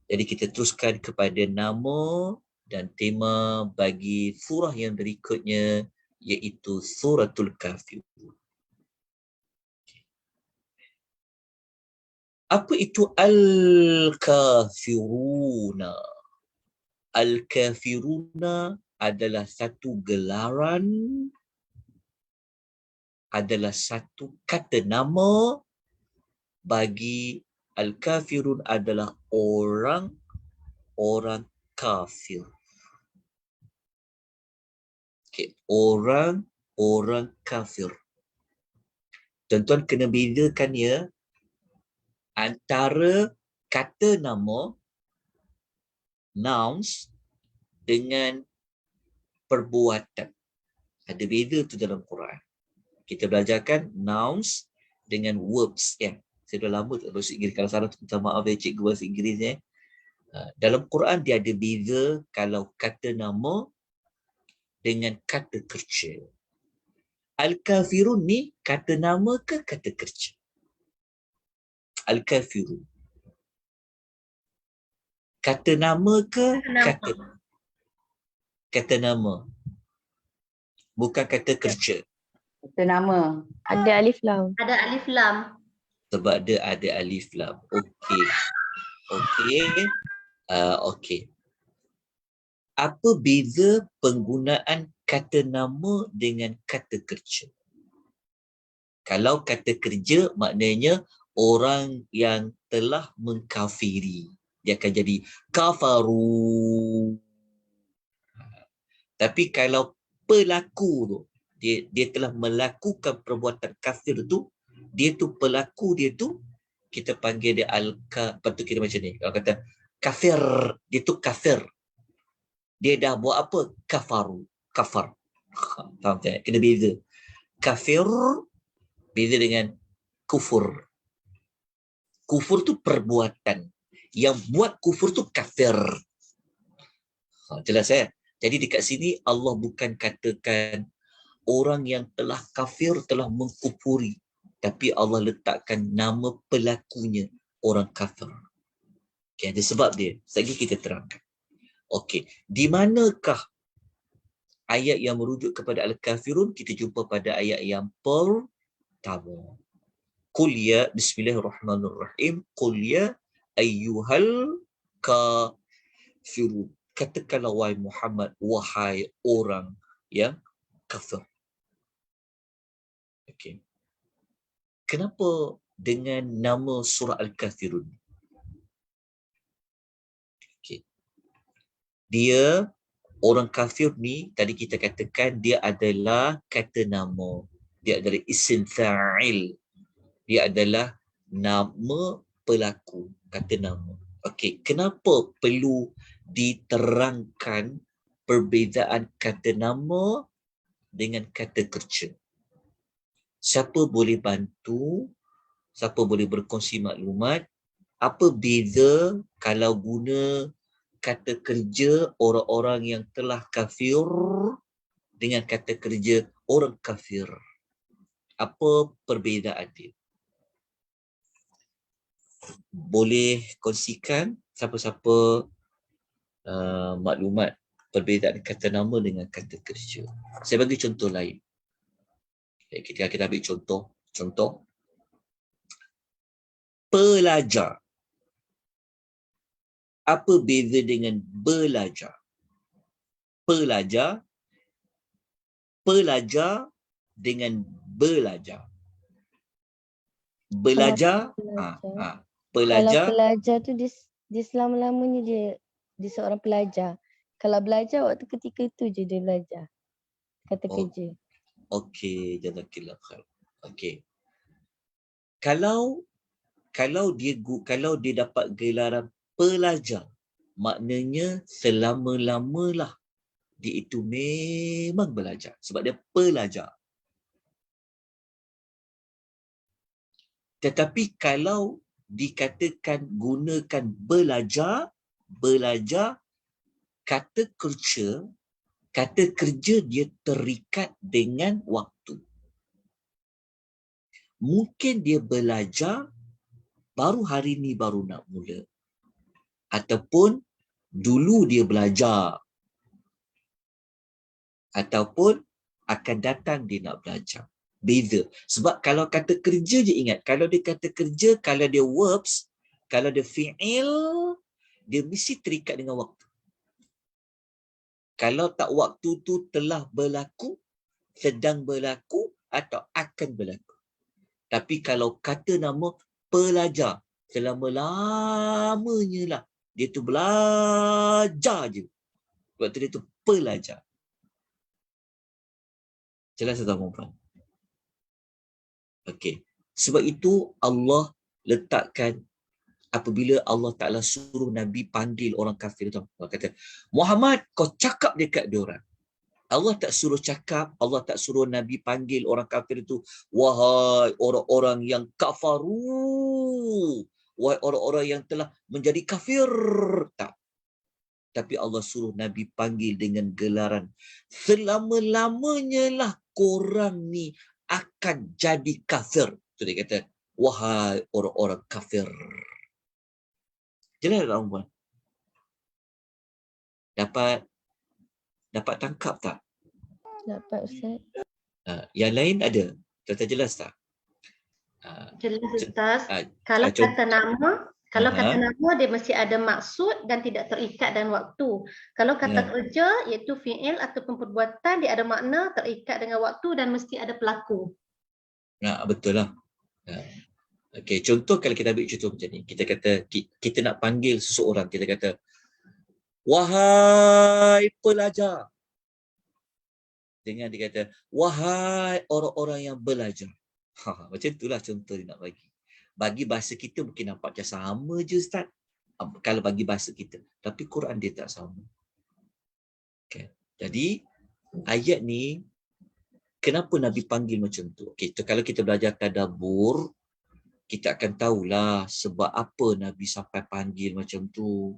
[SPEAKER 1] Jadi kita teruskan kepada nama dan tema bagi surah yang berikutnya, iaitu suratul Kafirun. Apa itu Al-Kafiruna? Al-Kafiruna adalah satu gelaran, adalah satu kata nama bagi Al-Kafirun adalah orang kafir. Okay. Orang kafir. Tuan-tuan kena bedakan ya antara kata nama nouns dengan perbuatan. Ada beza tu dalam Quran. Kita belajarkan nouns dengan verbs ya. Saya dah lama tak bahasa Inggeris. Kalau salah tu minta maaf ya cikgu bahasa Inggeris ya. Dalam Quran dia ada beza kalau kata nama dengan kata kerja. Al-Kafirun ni kata nama ke kata kerja? Al-Kafirun. Kata nama ke kata nama? Bukan kata kerja.
[SPEAKER 2] Kata nama.
[SPEAKER 3] Ada alif lam.
[SPEAKER 4] Ada alif lam.
[SPEAKER 1] Sebab dia ada alif lam. Okey. Okey. Apa beza penggunaan kata nama dengan kata kerja? Kalau kata kerja maknanya orang yang telah mengkafiri. Dia akan jadi kafaru. Tapi kalau pelaku tu, dia telah melakukan perbuatan kafir tu, dia tu pelaku dia tu, kita panggil dia lepas tu kita macam ni. Kalau kata kafir, dia tu kafir. Dia dah buat apa? Kafar. Faham tak? Kena beza. Kafir beza dengan kufur. Kufur tu perbuatan. Yang buat kufur tu kafir. Jelas ya? Jadi dekat sini Allah bukan katakan orang yang telah kafir telah mengkufuri, tapi Allah letakkan nama pelakunya orang kafir. Okay, ada sebab dia. Sekali kita terangkan. Okey, di manakah ayat yang merujuk kepada Al-Kafirun? Kita jumpa pada ayat yang pertama. Qul ya, bismillahirrahmanirrahim, qul ya ayyuhal kafirun. Katakanlah wahai Muhammad, wahai orang yang kafir. Okey. Kenapa dengan nama surah Al-Kafirun? Okey. Dia orang kafir ni tadi kita katakan dia adalah kata nama. Dia adalah isim fa'il. Dia adalah nama pelaku, kata nama. Okey, kenapa perlu diterangkan perbezaan kata nama dengan kata kerja? Siapa boleh bantu? Siapa boleh berkongsi maklumat? Apa beza kalau guna kata kerja orang-orang yang telah kafir dengan kata kerja orang kafir? Apa perbezaan dia? Boleh kongsikan siapa-siapa maklumat perbezaan kata nama dengan kata kerja? Saya bagi contoh lain. Kita ambil contoh pelajar. Apa beza dengan belajar? Pelajar dengan belajar. Belajar,
[SPEAKER 3] Pelajar.
[SPEAKER 1] pelajar.
[SPEAKER 3] Kalau pelajar tu dia
[SPEAKER 2] dia selama-lamanya dia seorang pelajar. Kalau belajar waktu ketika itu je dia belajar. Kata
[SPEAKER 1] Oh,
[SPEAKER 2] kerja.
[SPEAKER 1] okey, jazakillah khair. Okey. Kalau kalau dia dapat gelaran pelajar, maknanya selama-lamalah dia itu memang belajar sebab dia pelajar. Tetapi kalau dikatakan gunakan belajar, kata kerja dia terikat dengan waktu. Mungkin dia belajar baru hari ni baru nak mula. Ataupun dulu dia belajar. Ataupun akan datang dia nak belajar. Beza. Sebab kalau kata kerja je ingat, kalau dia kata kerja, kalau dia verbs, kalau dia fi'il, dia mesti terikat dengan waktu. Kalau tak waktu tu telah berlaku, sedang berlaku atau akan berlaku. Tapi kalau kata nama pelajar, selama-lamanya lah dia tu belajar je. Sebab tu dia tu pelajar. Jelas tak perempuan? Okey. Sebab itu Allah letakkan apabila Allah Ta'ala suruh Nabi panggil orang kafir tu. Allah kata, Muhammad kau cakap dekat diorang. Allah tak suruh cakap, Allah tak suruh Nabi panggil orang kafir itu, wahai orang-orang yang kafaru, wahai orang-orang yang telah menjadi kafir. Tak. Tapi Allah suruh Nabi panggil dengan gelaran, selama-lamanya lah korang ni akan jadi kafir. Itu dia kata, wahai orang-orang kafir. Jelas tak, Umar? Dapat tangkap tak?
[SPEAKER 2] Dapat Ustaz.
[SPEAKER 1] Yang lain ada? Tuan-tuan jelas tak?
[SPEAKER 3] Jelas Ustaz. Kalau kata nama, kata nama dia mesti ada maksud dan tidak terikat dengan waktu. Kalau kata kerja iaitu fi'il ataupun perbuatan, dia ada makna terikat dengan waktu dan mesti ada pelaku.
[SPEAKER 1] Betul lah. Okey, contoh kalau kita ambil contoh macam ni, kita kata kita nak panggil seseorang, kita kata wahai pelajar. Dengan dia kata wahai orang-orang yang belajar. Macam itulah contoh dia nak bagi. Bagi bahasa kita mungkin nampak macam sama je Ustaz. Kalau bagi bahasa kita. Tapi Quran dia tak sama. Okay. Jadi ayat ni kenapa Nabi panggil macam tu? Okay, kalau kita belajar tadabbur, kita akan tahulah sebab apa Nabi sampai panggil macam tu.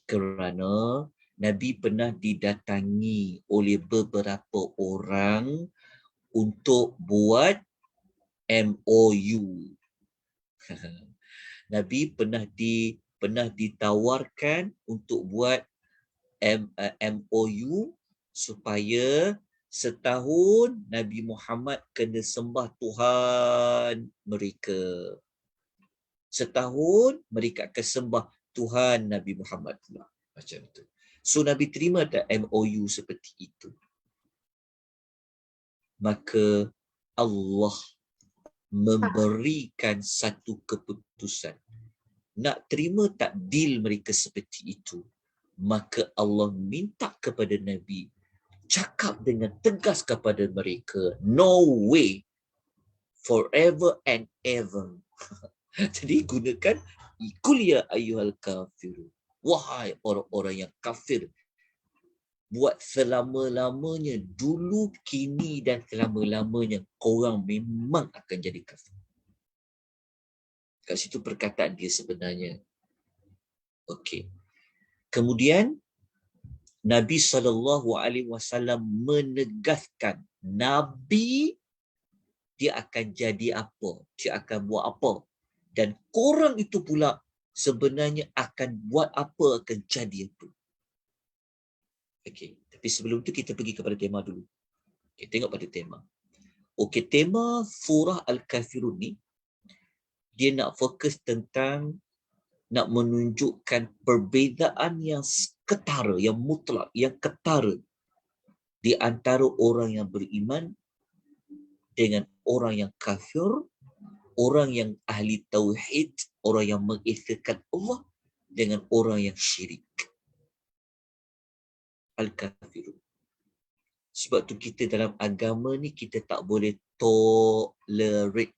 [SPEAKER 1] Kerana Nabi pernah didatangi oleh beberapa orang untuk buat MOU. Nabi pernah ditawarkan untuk buat MOU supaya setahun Nabi Muhammad kena sembah Tuhan mereka. Setahun mereka akan sembah Tuhan Nabi Muhammad pula. Macam tu. So Nabi terima tak MOU seperti itu? Maka Allah memberikan satu keputusan. Nak terima tak deal mereka seperti itu? Maka Allah minta kepada Nabi, cakap dengan tegas kepada mereka, no way, forever and ever. Jadi gunakan qul ya ayyuhal kafirun. Wahai orang-orang yang kafir, buat selama-lamanya, dulu, kini dan selama-lamanya korang memang akan jadi kafir. Kat situ perkataan dia sebenarnya. Okey. Kemudian Nabi SAW menegaskan Nabi dia akan jadi apa, dia akan buat apa, dan korang itu pula sebenarnya akan buat apa, akan jadi apa. Okey, tapi sebelum tu kita pergi kepada tema dulu. Okey, tengok pada tema. Okey, tema surah Al-Kafirun ni dia nak fokus tentang nak menunjukkan perbezaan yang ketara, yang mutlak, yang ketara di antara orang yang beriman dengan orang yang kafir, orang yang ahli tauhid, orang yang mengesahkan Allah dengan orang yang syirik. Al-kafirun. Sebab tu kita dalam agama ni kita tak boleh tolerate.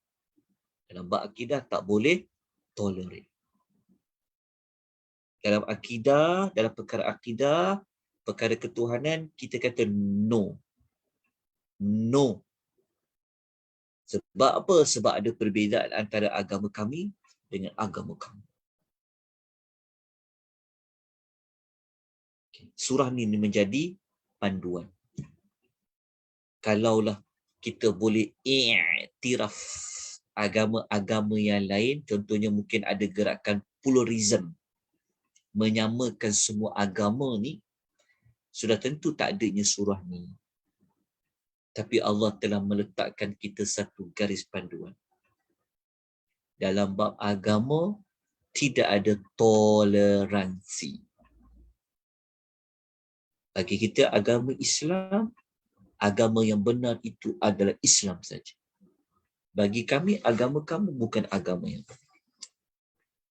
[SPEAKER 1] Dalam bab akidah tak boleh tolerate. Dalam akidah, dalam perkara akidah, perkara ketuhanan, kita kata no. No. Sebab apa? Sebab ada perbezaan antara agama kami dengan agama kamu. Surah ni menjadi panduan. Kalaulah kita boleh iktiraf agama-agama yang lain, contohnya mungkin ada gerakan pluralism, menyamakan semua agama ni, sudah tentu tak adanya surah ni. Tapi Allah telah meletakkan kita satu garis panduan. Dalam bab agama, tidak ada toleransi. Bagi kita agama Islam, agama yang benar itu adalah Islam saja. Bagi kami, agama kamu bukan agama yang benar.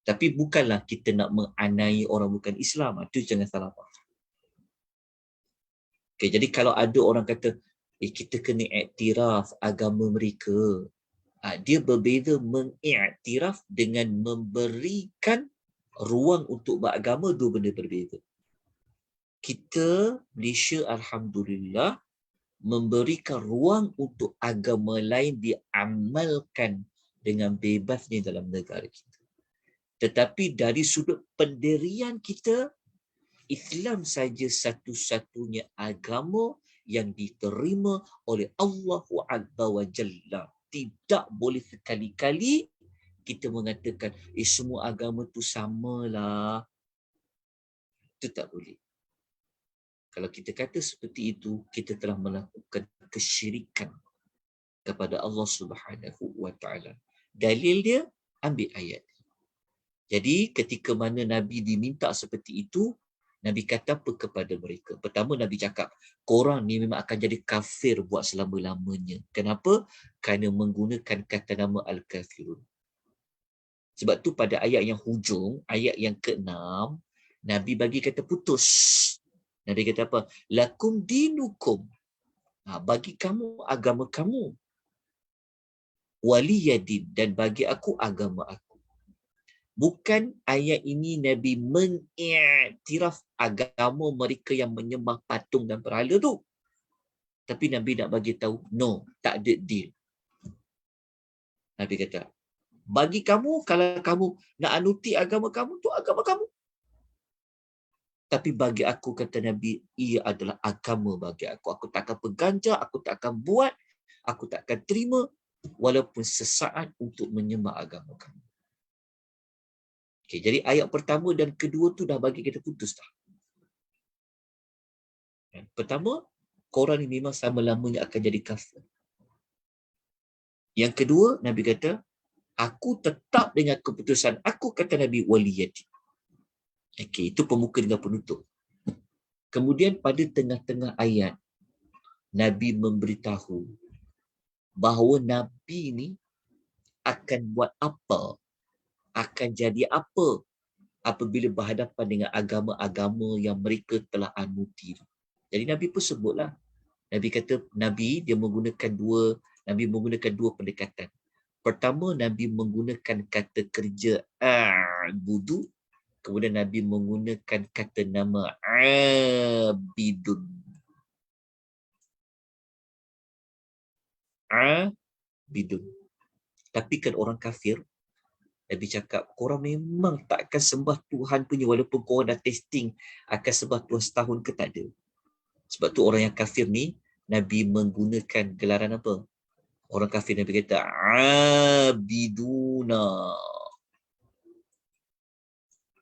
[SPEAKER 1] Tapi bukanlah kita nak menganiaya orang bukan Islam. Itu jangan salah faham. Okay, jadi kalau ada orang kata, kita kena iktiraf agama mereka. Dia berbeza mengiktiraf dengan memberikan ruang untuk beragama, dua benda berbeza. Kita, Malaysia, Alhamdulillah, memberikan ruang untuk agama lain diamalkan dengan bebasnya dalam negara kita. Tetapi dari sudut pendirian kita, Islam saja satu-satunya agama yang diterima oleh Allah Azza wa Jalla. Tidak boleh sekali-kali kita mengatakan, semua agama tu samalah. Itu tak boleh. Kalau kita kata seperti itu, kita telah melakukan kesyirikan kepada Allah Subhanahu wa Ta'ala. Dalil dia, ambil ayat. Jadi ketika mana Nabi diminta seperti itu, Nabi kata apa kepada mereka? Pertama, Nabi cakap, korang ni memang akan jadi kafir buat selama-lamanya. Kenapa? Kerana menggunakan kata nama Al-Kafirun. Sebab tu pada ayat yang hujung, ayat yang ke-6, Nabi bagi kata putus. Nabi kata apa? Lakum dinukum. Bagi kamu, agama kamu. Waliyadin. Dan bagi aku, agama aku. Bukan ayat ini Nabi mengiktiraf agama mereka yang menyembah patung dan berhala tu. Tapi Nabi nak bagi tahu, no, tak ada deal. Nabi kata, bagi kamu, kalau kamu nak anuti agama kamu, tu agama kamu. Tapi bagi aku, kata Nabi, ia adalah agama bagi aku. Aku tak akan berganjak, aku tak akan buat, aku tak akan terima, walaupun sesaat untuk menyembah agama kamu. Okay, jadi ayat pertama dan kedua tu dah bagi kita putus dah. Pertama, korang ni memang selama-lamanya akan jadi kafir. Yang kedua, Nabi kata, aku tetap dengan keputusan aku, kata Nabi, waliyati. Okey, itu pemuka dengan penutup. Kemudian pada tengah-tengah ayat, Nabi memberitahu bahawa Nabi ni akan buat apa, akan jadi apa apabila berhadapan dengan agama-agama yang mereka telah anuti. Jadi Nabi pun sebutlah. Nabi kata, Nabi menggunakan dua pendekatan. Pertama, Nabi menggunakan kata kerja a'budu. Kemudian Nabi menggunakan kata nama abidun. Abidun. Tapi kan orang kafir, Nabi cakap, korang memang tak akan sembah Tuhan punya walaupun korang dah testing akan sembah Tuhan setahun ke tak ada. Sebab tu orang yang kafir ni, Nabi menggunakan gelaran apa? Orang kafir Nabi kata, abiduna.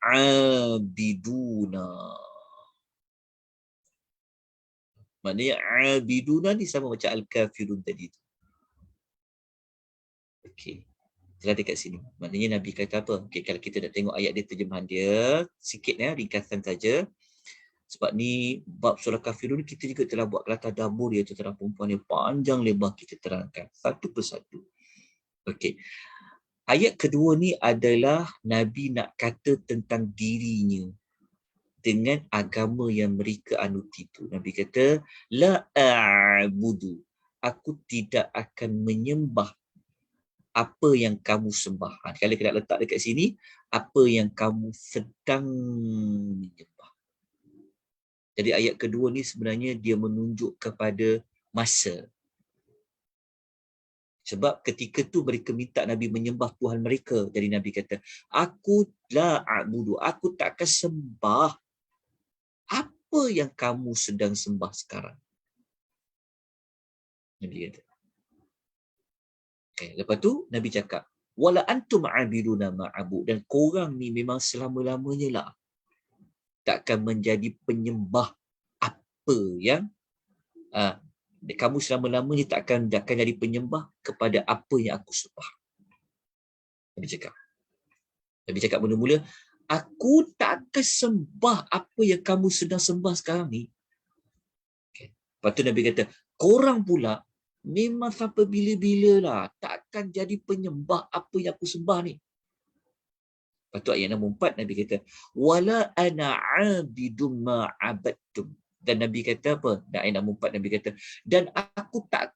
[SPEAKER 1] Abiduna. Maknanya abiduna ni sama macam al-kafirun tadi tu. Okey. Jelas dekat sini. Maknanya Nabi kata apa? Okey, kalau kita nak tengok ayat dia, terjemahan dia, sikit ringkasan saja. Sebab ni bab surah kafirun kita juga telah buat kelata dabur iaitu tentang perempuan yang panjang lebar kita terangkan satu persatu. Okey. Ayat kedua ni adalah Nabi nak kata tentang dirinya dengan agama yang mereka anuti itu. Nabi kata, la a'budu. Aku tidak akan menyembah apa yang kamu sembah. Kalau kita letak dekat sini, apa yang kamu sedang menyembah. Jadi ayat kedua ni sebenarnya dia menunjuk kepada masa. Sebab ketika tu mereka minta Nabi menyembah Tuhan mereka. Jadi Nabi kata, aku la a'budu, aku tak akan sembah apa yang kamu sedang sembah sekarang. Nabi kata. Okay. Lepas tu Nabi cakap, wala antum a'biduna ma'abu, dan korang ni memang selama-lamanya lah takkan menjadi penyembah apa yang kamu selama-lamanya takkan jadi penyembah kepada apa yang aku sembah. Nabi cakap mula-mula, aku tak akan sembah apa yang kamu sedang sembah sekarang ni. Okay. Lepas tu Nabi kata, korang pula memang sampai bila-bila lah takkan jadi penyembah apa yang aku sembah ni. Lepas tu ayat 64 Nabi kata, wala ana 'abidum ma 'abadtum. Dan Nabi kata apa? Dan ayat 64 Nabi kata, dan aku tak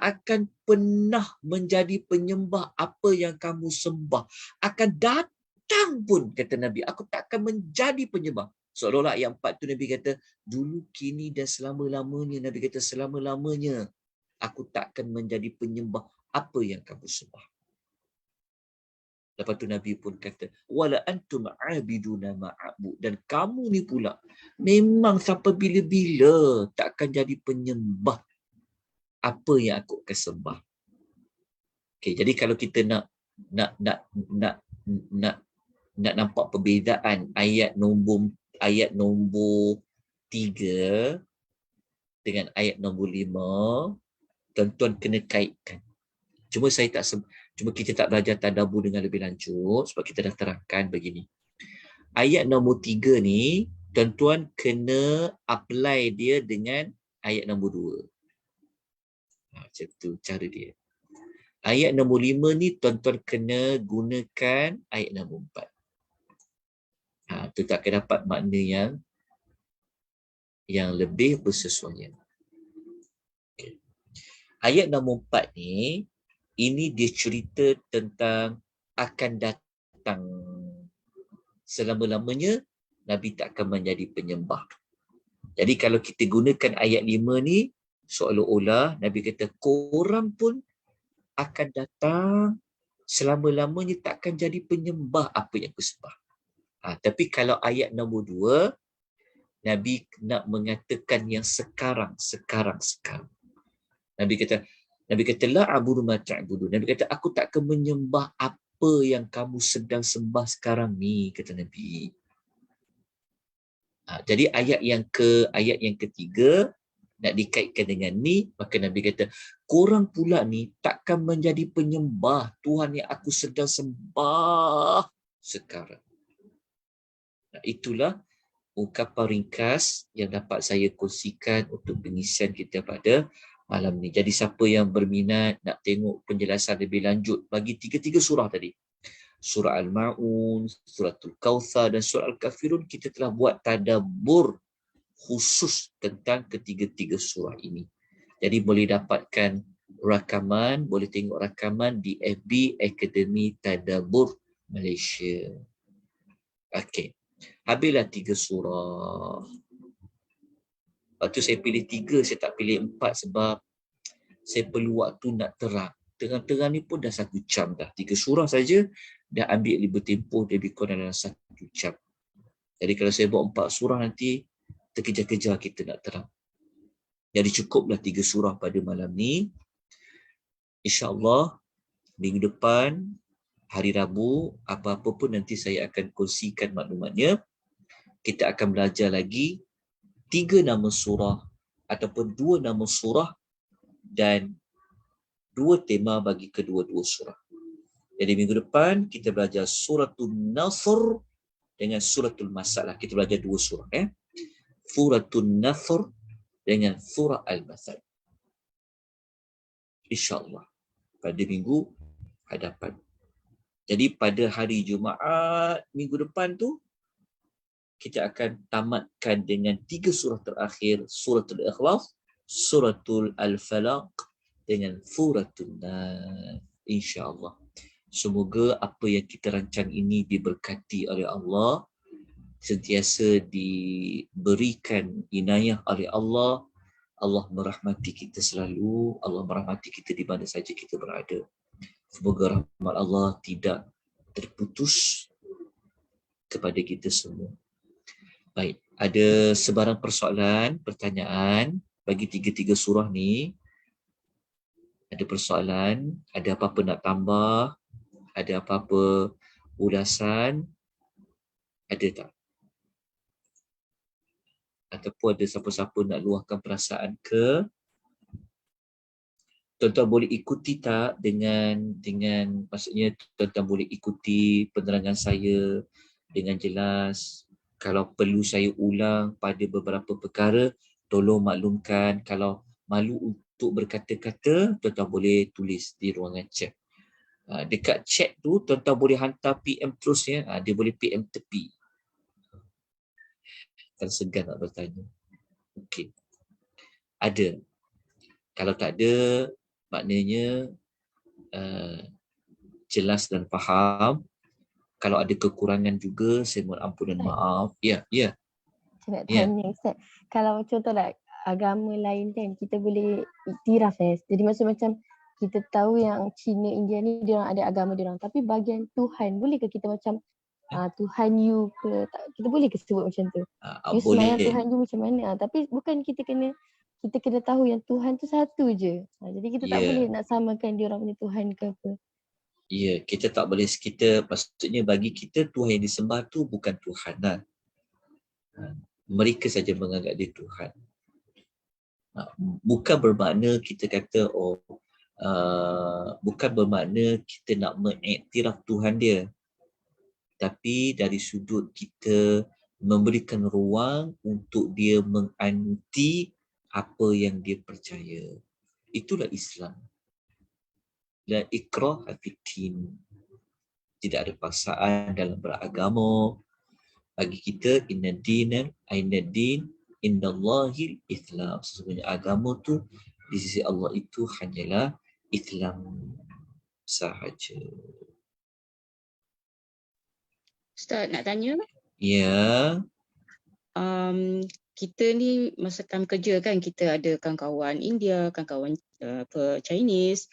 [SPEAKER 1] akan pernah menjadi penyembah apa yang kamu sembah. Akan datang pun, kata Nabi, aku tak akan menjadi penyembah. Seolah-olah ayat 4 tu Nabi kata, dulu, kini dan selama-lamanya. Nabi kata selama-lamanya aku tak akan menjadi penyembah apa yang kamu sembah. Lepas tu Nabi pun kata, wala antum a'biduna ma'abu, dan kamu ni pula memang sampai bila-bila takkan jadi penyembah apa yang aku akan sembah. Okay, jadi kalau kita nak nampak perbezaan ayat nombor 3 dengan ayat nombor 5, tuan-tuan kena kaitkan. Cuma kita tak belajar tadabbur dengan lebih lanjut sebab kita dah terangkan begini. Ayat nombor 3 ni, tuan-tuan kena apply dia dengan ayat nombor 2. Macam tu cara dia. Ayat nombor 5 ni, tuan-tuan kena gunakan ayat nombor 4. Tu tak akan dapat makna yang lebih bersesuaian. Okay. Ayat nombor 4 ni, ini dia cerita tentang akan datang. Selama-lamanya Nabi tak akan menjadi penyembah. Jadi kalau kita gunakan ayat 5 ni, seolah-olah Nabi kata korang pun akan datang selama-lamanya tak akan jadi penyembah apa yang aku sembah. Tapi kalau ayat nombor 2, Nabi nak mengatakan yang sekarang. Nabi kata la a'budu ma ta'budu. Nabi kata aku tak akan menyembah apa yang kamu sedang sembah sekarang ni, kata Nabi. Jadi ayat yang ketiga nak dikaitkan dengan ni, maka Nabi kata korang pula ni takkan menjadi penyembah Tuhan yang aku sedang sembah sekarang. Itulah ungkapan ringkas yang dapat saya kongsikan untuk pengisian kita pada malam ni. Jadi siapa yang berminat nak tengok penjelasan lebih lanjut bagi tiga-tiga surah tadi, surah Al-Ma'un, suratul Kautsar dan surah Al-Kafirun, kita telah buat tadabbur khusus tentang ketiga-tiga surah ini. Jadi boleh dapatkan rakaman, boleh tengok rakaman di FB Akademi Tadabbur Malaysia. Okey. Habislah 3 surah. Lepas tu saya pilih 3, saya tak pilih 4 sebab saya perlu waktu nak terang. Terang-terang ni pun dah 1 jam dah. 3 surah saja dah ambil libur tempoh lebih kurang dalam 1 jam. Jadi kalau saya buat 4 surah nanti terkejar-kejar kita nak terang. Jadi cukuplah 3 surah pada malam ni. InsyaAllah minggu depan, hari Rabu, apa-apa pun nanti saya akan kongsikan maklumatnya. Kita akan belajar lagi 3 nama surah ataupun 2 nama surah dan 2 tema bagi kedua-dua surah. Jadi minggu depan kita belajar suratul Nasr dengan suratul Masalah. Kita belajar 2 surah. Suratul Nasr dengan surah Al-Masad. InsyaAllah pada minggu hadapan. Jadi pada hari Jumaat minggu depan tu kita akan tamatkan dengan 3 surah terakhir, suratul Ikhlas, suratul Al-Falaq dengan suratul Nas, insya-Allah. Semoga apa yang kita rancang ini diberkati oleh Allah, sentiasa diberikan inayah oleh Allah. Allah merahmati kita selalu, Allah merahmati kita di mana saja kita berada. Semoga rahmat Allah tidak terputus kepada kita semua. Baik, ada sebarang persoalan, pertanyaan bagi tiga-tiga surah ni? Ada persoalan, ada apa-apa nak tambah, ada apa-apa ulasan, ada tak? Ataupun ada siapa-siapa nak luahkan perasaan ke? Tuan-tuan boleh ikuti tak dengan maksudnya tuan-tuan boleh ikuti penerangan saya dengan jelas. Kalau perlu saya ulang pada beberapa perkara, tolong maklumkan. Kalau malu untuk berkata-kata, tuan-tuan boleh tulis di ruangan chat. Dekat chat tu, tuan-tuan boleh hantar PM terus ya. Dia boleh PM tepi. Kan segan nak bertanya. Okey. Ada. Kalau tak ada, maknanya jelas dan faham. Kalau ada kekurangan juga, saya mohon ampun dan maaf. Ya.
[SPEAKER 2] Saya nak tanya Ustaz, kalau contohlah agama lain kan, kita boleh iktiraf Jadi macam kita tahu yang Cina, India ni diorang ada agama diorang, tapi bahagian Tuhan, bolehkah kita macam Tuhan you ke, kita boleh ke sebut macam tu? You
[SPEAKER 1] Boleh.
[SPEAKER 2] semayang Tuhan you macam mana? Tapi bukan kita kena tahu yang Tuhan tu satu je. Jadi kita tak boleh nak samakan diorang punya Tuhan ke apa.
[SPEAKER 1] Ya, kita tak boleh, maksudnya bagi kita Tuhan yang disembah tu bukan Tuhan lah. Mereka saja menganggap dia Tuhan. Bukan bermakna kita kata bukan bermakna kita nak mengiktiraf Tuhan dia. Tapi dari sudut kita memberikan ruang untuk dia menganuti apa yang dia percaya. Itulah Islam. La ikrah fiddin. Tidak ada paksaan dalam beragama. Bagi kita inna din indallahil Islam. Sesungguhnya agama tu di sisi Allah itu hanyalah Islam sahaja.
[SPEAKER 4] Ustaz nak tanya?
[SPEAKER 1] Ya.
[SPEAKER 4] Kita ni masa time kerja kan, kita ada kawan-kawan India, kawan-kawan Chinese.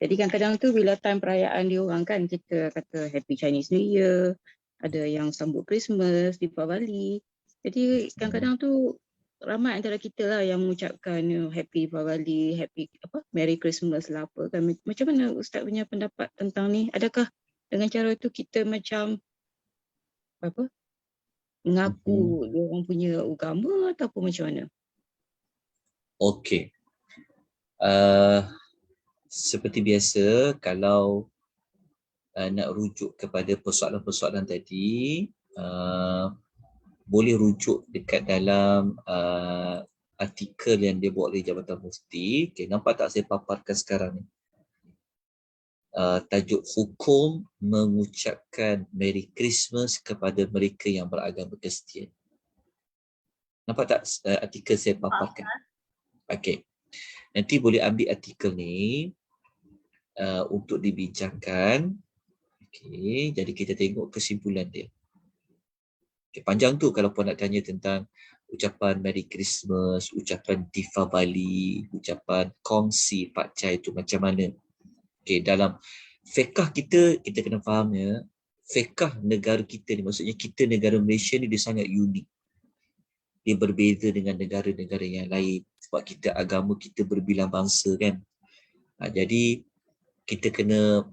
[SPEAKER 4] Jadi kadang-kadang tu bila time perayaan dia orang kan, kita kata Happy Chinese New Year, ada yang sambut Christmas, Deepavali. Jadi kadang-kadang tu ramai antara kita lah yang mengucapkan Happy Deepavali, Happy Merry Christmas lah apa kan. Macam mana Ustaz punya pendapat tentang ni? Adakah dengan cara tu kita macam mengaku dia orang punya agama ataupun macam mana?
[SPEAKER 1] Okey. Seperti biasa, kalau nak rujuk kepada persoalan-persoalan tadi, boleh rujuk dekat dalam artikel yang dia buat oleh Jabatan Mufti. Okay, nampak tak saya paparkan sekarang ni? Tajuk hukum mengucapkan Merry Christmas kepada mereka yang beragama Kristian. Nampak tak artikel saya paparkan? Okey. Nanti boleh ambil artikel ni untuk dibincangkan. Okey, jadi kita tengok kesimpulan dia. Okay, panjang tu kalau puan nak tanya tentang ucapan Merry Christmas, ucapan Deepavali, ucapan kongsi Pak Chai tu macam mana. Okay, dalam fiqh kita kena faham ya, fiqh negara kita ni, maksudnya kita negara Malaysia ni dia sangat unik. Dia berbeza dengan negara-negara yang lain sebab kita agama kita berbilang bangsa kan. Jadi kita kena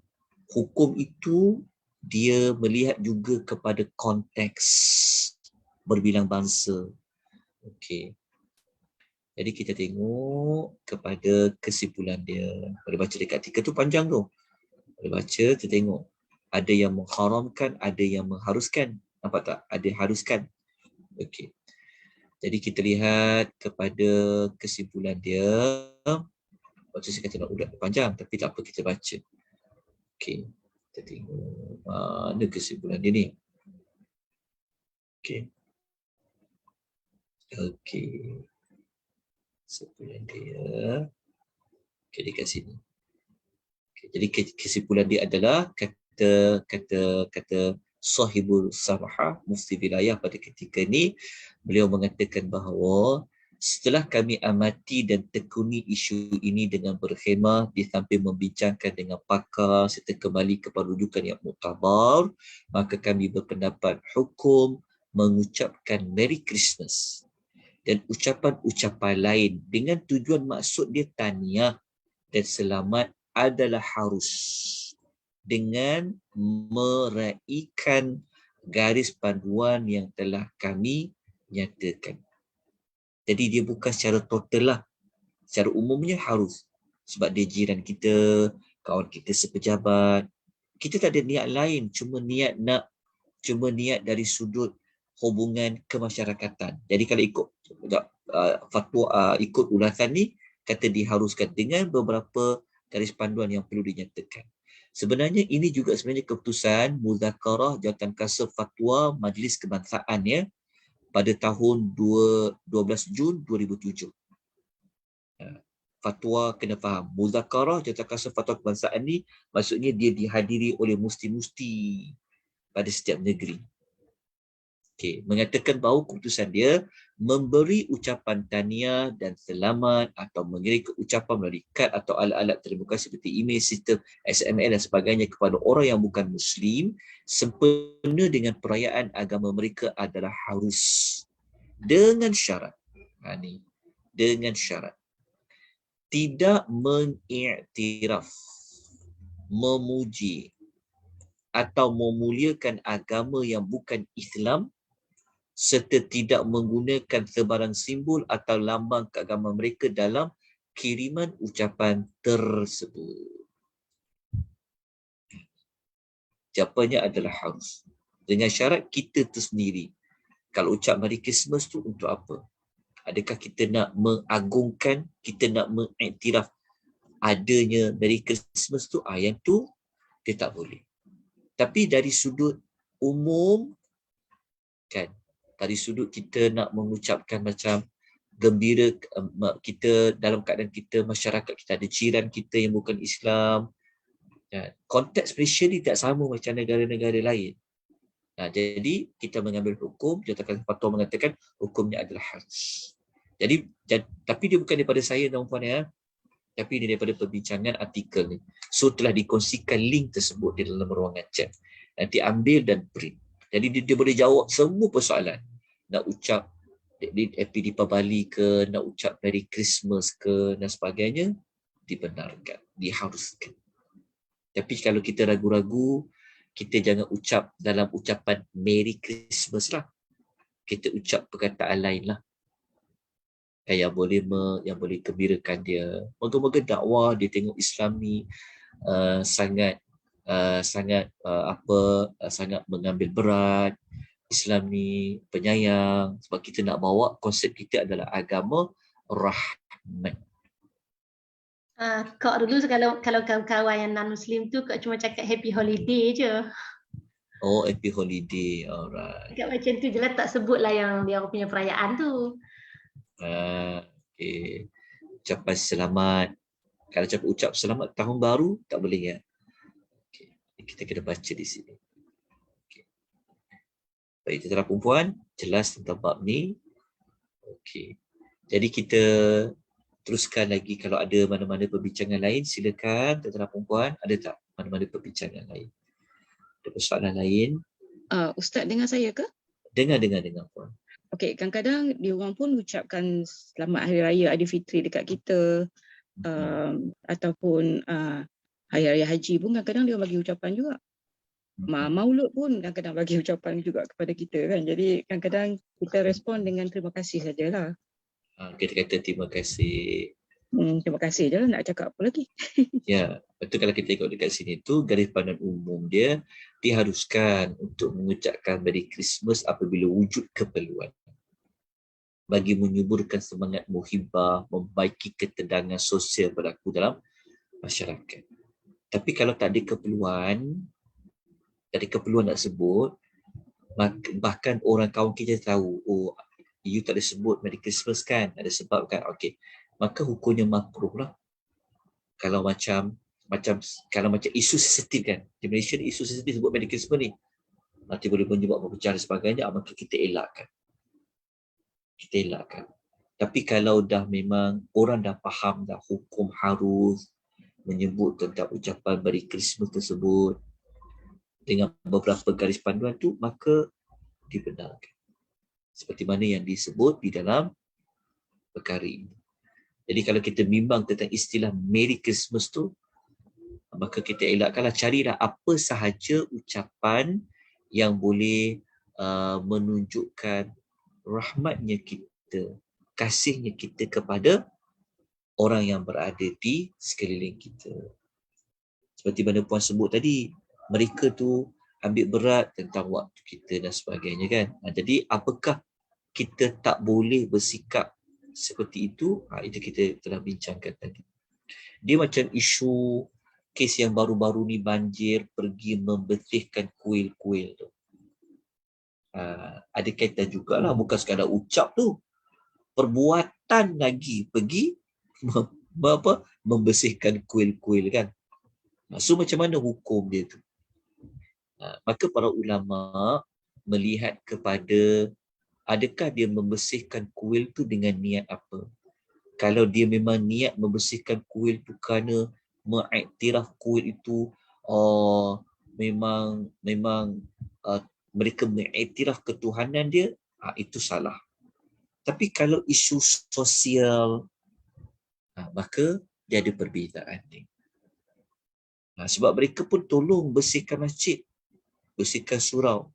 [SPEAKER 1] hukum itu dia melihat juga kepada konteks berbilang bangsa. Okey. Jadi kita tengok kepada kesimpulan dia. Boleh baca dekat artikel tu panjang tu. Boleh baca, kita tengok. Ada yang mengharamkan, ada yang mengharuskan. Nampak tak? Ada haruskan. Okey. Jadi kita lihat kepada kesimpulan dia. Waktu saya kata nak ulang panjang, tapi tak apa kita baca. Okey. Kita tengok mana kesimpulan dia ni. Okey. Okey. Kesimpulan dia. Okey, dekat sini. Okay, jadi kesimpulan dia adalah kata Sahibul Samahah, Mufti Wilayah pada ketika ni, beliau mengatakan bahawa setelah kami amati dan tekuni isu ini dengan berkhemah di samping membincangkan dengan pakar serta kembali kepada rujukan yang muktabar, maka kami berpendapat hukum mengucapkan Merry Christmas dan ucapan-ucapan lain dengan tujuan maksud dia tahniah dan selamat adalah harus dengan meraihkan garis panduan yang telah kami nyatakan. Jadi dia bukan secara total lah. Secara umumnya harus. Sebab dia jiran kita, kawan kita sepejabat. Kita tak ada niat lain, cuma niat dari sudut hubungan kemasyarakatan. Jadi kalau ikut fatwa, ikut ulasan ni, kata diharuskan dengan beberapa garis panduan yang perlu dinyatakan. Sebenarnya ini juga sebenarnya keputusan Muzakarah Jawatan Kasar Fatwa Majlis Kebangsaan ya pada tahun 12 Jun 2007. Fatwa kena faham. Muzakarah Jawatan Kasar Fatwa Kebangsaan ni maksudnya dia dihadiri oleh mufti-mufti pada setiap negeri. Okey, mengatakan bahawa keputusan dia memberi ucapan tahniah dan selamat atau mengirim ucapan melalui kad atau alat-alat telekomunikasi seperti email, sistem SMS dan sebagainya kepada orang yang bukan Muslim sempena dengan perayaan agama mereka adalah harus dengan syarat. Dengan syarat tidak mengiktiraf, memuji atau memuliakan agama yang bukan Islam serta tidak menggunakan sebarang simbol atau lambang keagamaan mereka dalam kiriman ucapan tersebut. Jawapannya adalah harus. Dengan syarat kita tersendiri. Kalau ucap Merry Christmas tu untuk apa? Adakah kita nak mengagungkan, kita nak mengiktiraf adanya Merry Christmas tu? Yang tu dia tak boleh. Tapi dari sudut umum, kan, dari sudut kita nak mengucapkan macam gembira, kita dalam keadaan kita, masyarakat kita ada jiran kita yang bukan Islam. Konteks Malaysia ni tak sama macam negara-negara lain. Jadi kita mengambil hukum, Jawatan Fatwa mengatakan hukumnya adalah harus. Jadi, tapi dia bukan daripada saya dan puan ya, tapi dia daripada perbincangan artikel ni. So telah dikongsikan link tersebut di dalam ruangan chat. Nanti ambil dan print. Jadi dia boleh jawab semua persoalan. Nak ucap Happy Deepavali ke, nak ucap Merry Christmas ke dan sebagainya, dibenarkan, diharuskan. Tapi kalau kita ragu-ragu, kita jangan ucap dalam ucapan Merry Christmas lah. Kita ucap perkataan lain lah. Yang boleh gembirakan dia. Moga-moga dakwah dia tengok Islam ni sangat mengambil berat. Islam ni penyayang sebab kita nak bawa konsep kita adalah agama rahmat.
[SPEAKER 3] Kak dulu kalau kawan-kawan yang non-Muslim tu kak cuma cakap happy holiday je.
[SPEAKER 1] Oh, happy holiday. Alright.
[SPEAKER 3] Cakap macam tu je lah, tak sebutlah yang dia punya perayaan tu.
[SPEAKER 1] Okay. Ucapan selamat. Kalau ucap selamat tahun baru tak boleh ya. Okay. Kita kena baca di sini. Baik, tentera perempuan, jelas tentang bab ni. Okey. Jadi kita teruskan lagi. Kalau ada mana-mana perbincangan lain, silakan tentera perempuan. Ada tak mana-mana perbincangan lain? Ada persoalan lain?
[SPEAKER 4] Ustaz dengar saya ke?
[SPEAKER 1] Dengar puan.
[SPEAKER 4] Okey, kadang-kadang diorang pun ucapkan selamat Hari Raya Aidilfitri dekat kita. Ataupun Hari Raya Haji pun kadang-kadang dia bagi ucapan juga. Maulud pun kadang-kadang bagi ucapan juga kepada kita kan. Jadi kadang-kadang kita respon dengan terima kasih sajalah.
[SPEAKER 1] Kita kata terima kasih.
[SPEAKER 4] Terima kasih je lah, nak cakap apa lagi.
[SPEAKER 1] Ya, betul. Kalau kita tengok dekat sini tu garis panduan umum dia diharuskan untuk mengucapkan Merry Christmas apabila wujud keperluan. Bagi menyuburkan semangat muhibbah, membaiki ketenangan sosial berlaku dalam masyarakat. Tapi kalau tak ada keperluan nak sebut, bahkan orang kawan kita tahu, oh, you tak ada sebut Merry Christmas kan, ada sebab kan, okey, maka hukumnya makruh lah. Kalau macam isu sensitif kan, di Malaysia ni isu sensitif sebut Merry Christmas ni, nanti boleh menyebabkan perpecahan dan sebagainya, maka kita elakkan. Tapi kalau dah memang orang dah faham dah hukum harus menyebut tentang ucapan Merry Christmas tersebut dengan beberapa garis panduan tu, maka dibenarkan. Seperti mana yang disebut di dalam perkara ini. Jadi kalau kita bimbang tentang istilah Merry Christmas tu, maka kita elakkanlah, carilah apa sahaja ucapan yang boleh menunjukkan rahmatnya kita, kasihnya kita kepada orang yang berada di sekeliling kita. Seperti mana Puan sebut tadi, mereka tu ambil berat tentang waktu kita dan sebagainya kan. Jadi apakah kita tak boleh bersikap seperti itu? Itu kita telah bincangkan tadi. Dia macam isu kes yang baru-baru ni, banjir pergi membetihkan kuil-kuil tu. Ada kaitan jugalah, bukan sekadar ucap tu, perbuatan lagi pergi membersihkan kuil-kuil kan. So macam mana hukum dia tu? Maka para ulama melihat kepada adakah dia membersihkan kuil tu dengan niat apa. Kalau dia memang niat membersihkan kuil tu kerana mengiktiraf kuil itu memang mereka mengiktiraf ketuhanan dia, itu salah. Tapi kalau isu sosial, maka dia ada perbezaan ni. Sebab mereka pun tolong bersihkan masjid, bersihkan surau.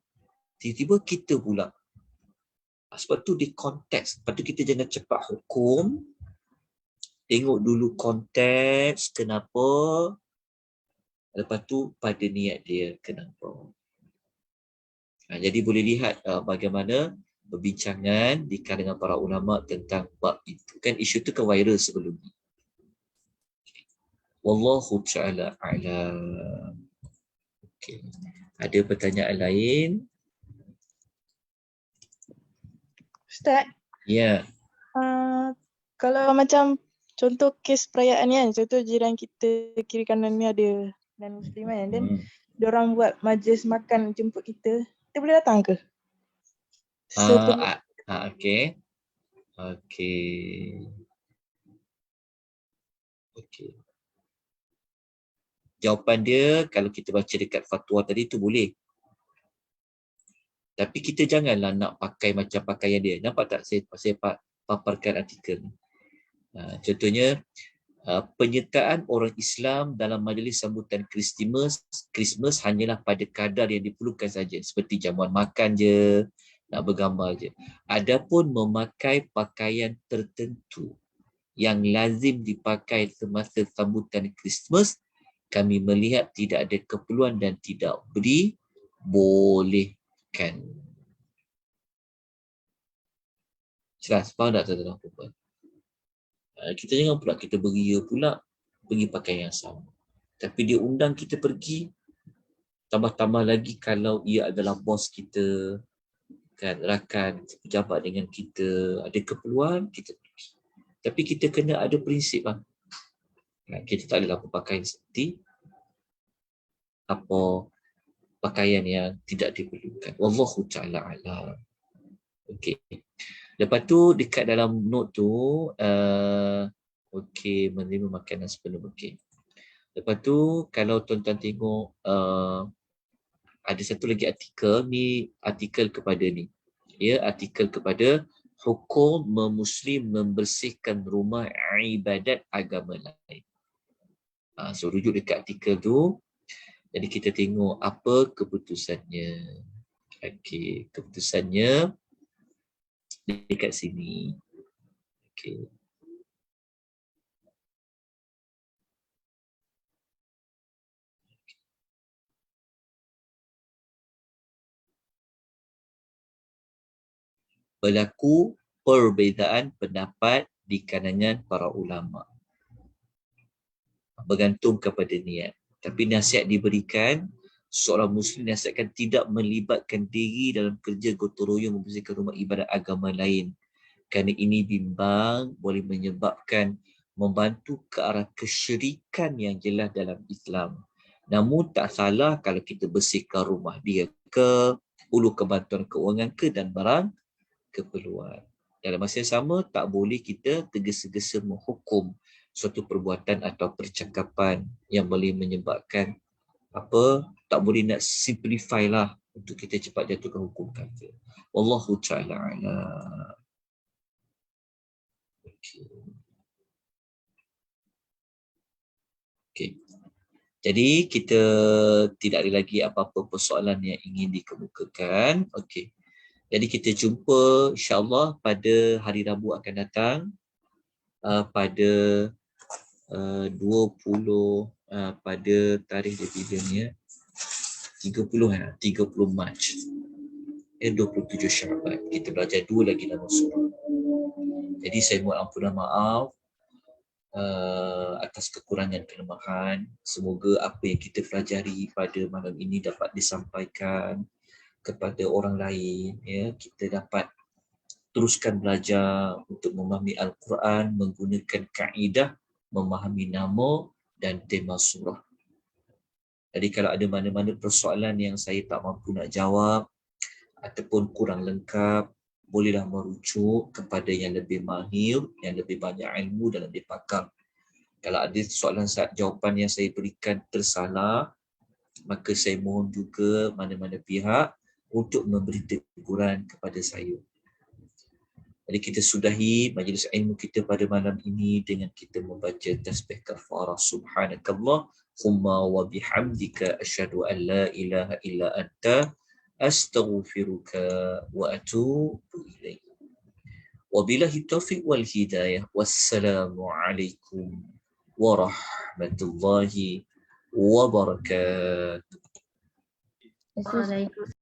[SPEAKER 1] Tiba-tiba kita pula. Sebab tu di konteks. Lepas tu kita jangan cepat hukum. Tengok dulu konteks, kenapa. Lepas tu pada niat dia, kenapa. Jadi boleh lihat bagaimana perbincangan di kalangan para ulama tentang bab itu. Kan isu tu kan viral sebelum ni. Wallahu ta'ala a'lam. Okay. Ada pertanyaan lain?
[SPEAKER 5] Ustaz?
[SPEAKER 1] Ya.
[SPEAKER 5] Kalau macam contoh kes perayaan kan, contoh jiran kita kiri kanan ni ada non-Muslim kan, dan diorang buat majlis makan jemput kita boleh datang ke?
[SPEAKER 1] Okey. Jawapan dia, kalau kita baca dekat fatwa tadi tu boleh. Tapi kita janganlah nak pakai macam pakaian dia. Nampak tak saya paparkan artikel ni. Contohnya, penyertaan orang Islam dalam majlis sambutan Christmas hanyalah pada kadar yang diperlukan saja. Seperti jamuan makan je, nak bergambar je. Adapun memakai pakaian tertentu yang lazim dipakai semasa sambutan Christmas, kami melihat tidak ada keperluan dan tidak dibolehkan. Jelas, faham tak tuan-tuan dan puan? Kita jangan pula kita beria pula pergi pakai yang sama. Tapi dia undang kita pergi, tambah-tambah lagi kalau ia adalah bos kita, kan, rakan pejabat dengan kita, ada keperluan kita pergi. Tapi kita kena ada prinsip lah. Kita tak boleh berpakaian seperti apa pakaian yang tidak diperlukan. Wallahu ta'ala a'lam. Okey. Lepas tu dekat dalam note tu, okey, menerima makanan sebelum okey. Lepas tu kalau tuan-tuan tengok, ada satu lagi artikel, ni artikel kepada ni. Ya, artikel kepada hukum Muslim membersihkan rumah ibadat agama lain. So rujuk dekat artikel tu. Jadi kita tengok apa keputusannya. Okey, keputusannya dekat sini. Okey. Berlaku perbezaan pendapat di kalangan para ulama. Bergantung kepada niat. Tapi nasihat diberikan, seorang Muslim nasihatkan tidak melibatkan diri dalam kerja gotong royong membersihkan rumah ibadat agama lain. Kerana ini bimbang boleh menyebabkan membantu ke arah kesyirikan yang jelas dalam Islam. Namun tak salah kalau kita bersihkan rumah dia ke, ulur kebantuan keuangan ke dan barang keperluan. Dalam masa yang sama, tak boleh kita tergesa-gesa menghukum suatu perbuatan atau percakapan yang boleh menyebabkan tak boleh nak simplify lah untuk kita cepat jatuhkan hukum kafir. Wallahu ta'ala a'lam. Okay. Jadi kita tidak ada lagi apa-apa persoalan yang ingin dikemukakan. Okey. Jadi kita jumpa insya-Allah pada hari Rabu akan datang pada 20 pada tarikh dia bila ni 30 Mac. 27 Syaban. Kita belajar 2 lagi nama surah. Jadi saya mohon ampunan maaf atas kekurangan kelemahan. Semoga apa yang kita pelajari pada malam ini dapat disampaikan kepada orang lain, ya. Kita dapat teruskan belajar untuk memahami Al-Quran menggunakan kaedah memahami nama dan tema surah. Jadi kalau ada mana-mana persoalan yang saya tak mampu nak jawab ataupun kurang lengkap, bolehlah merujuk kepada yang lebih mahir, yang lebih banyak ilmu dan lebih pakar. Kalau ada soalan jawapan yang saya berikan tersalah, maka saya mohon juga mana-mana pihak untuk memberi teguran kepada saya. Jadi kita sudahi majlis ilmu kita pada malam ini dengan kita membaca tasbih kafarah. Subhanakallahumma wa bihamdika asyhadu an la ilaha illa anta astaghfiruka wa atubu ilaik. Wabillahi taufiq wal hidayah. Wassalamu alaikum warahmatullahi wabarakatuh.
[SPEAKER 3] Waalaikumsalam.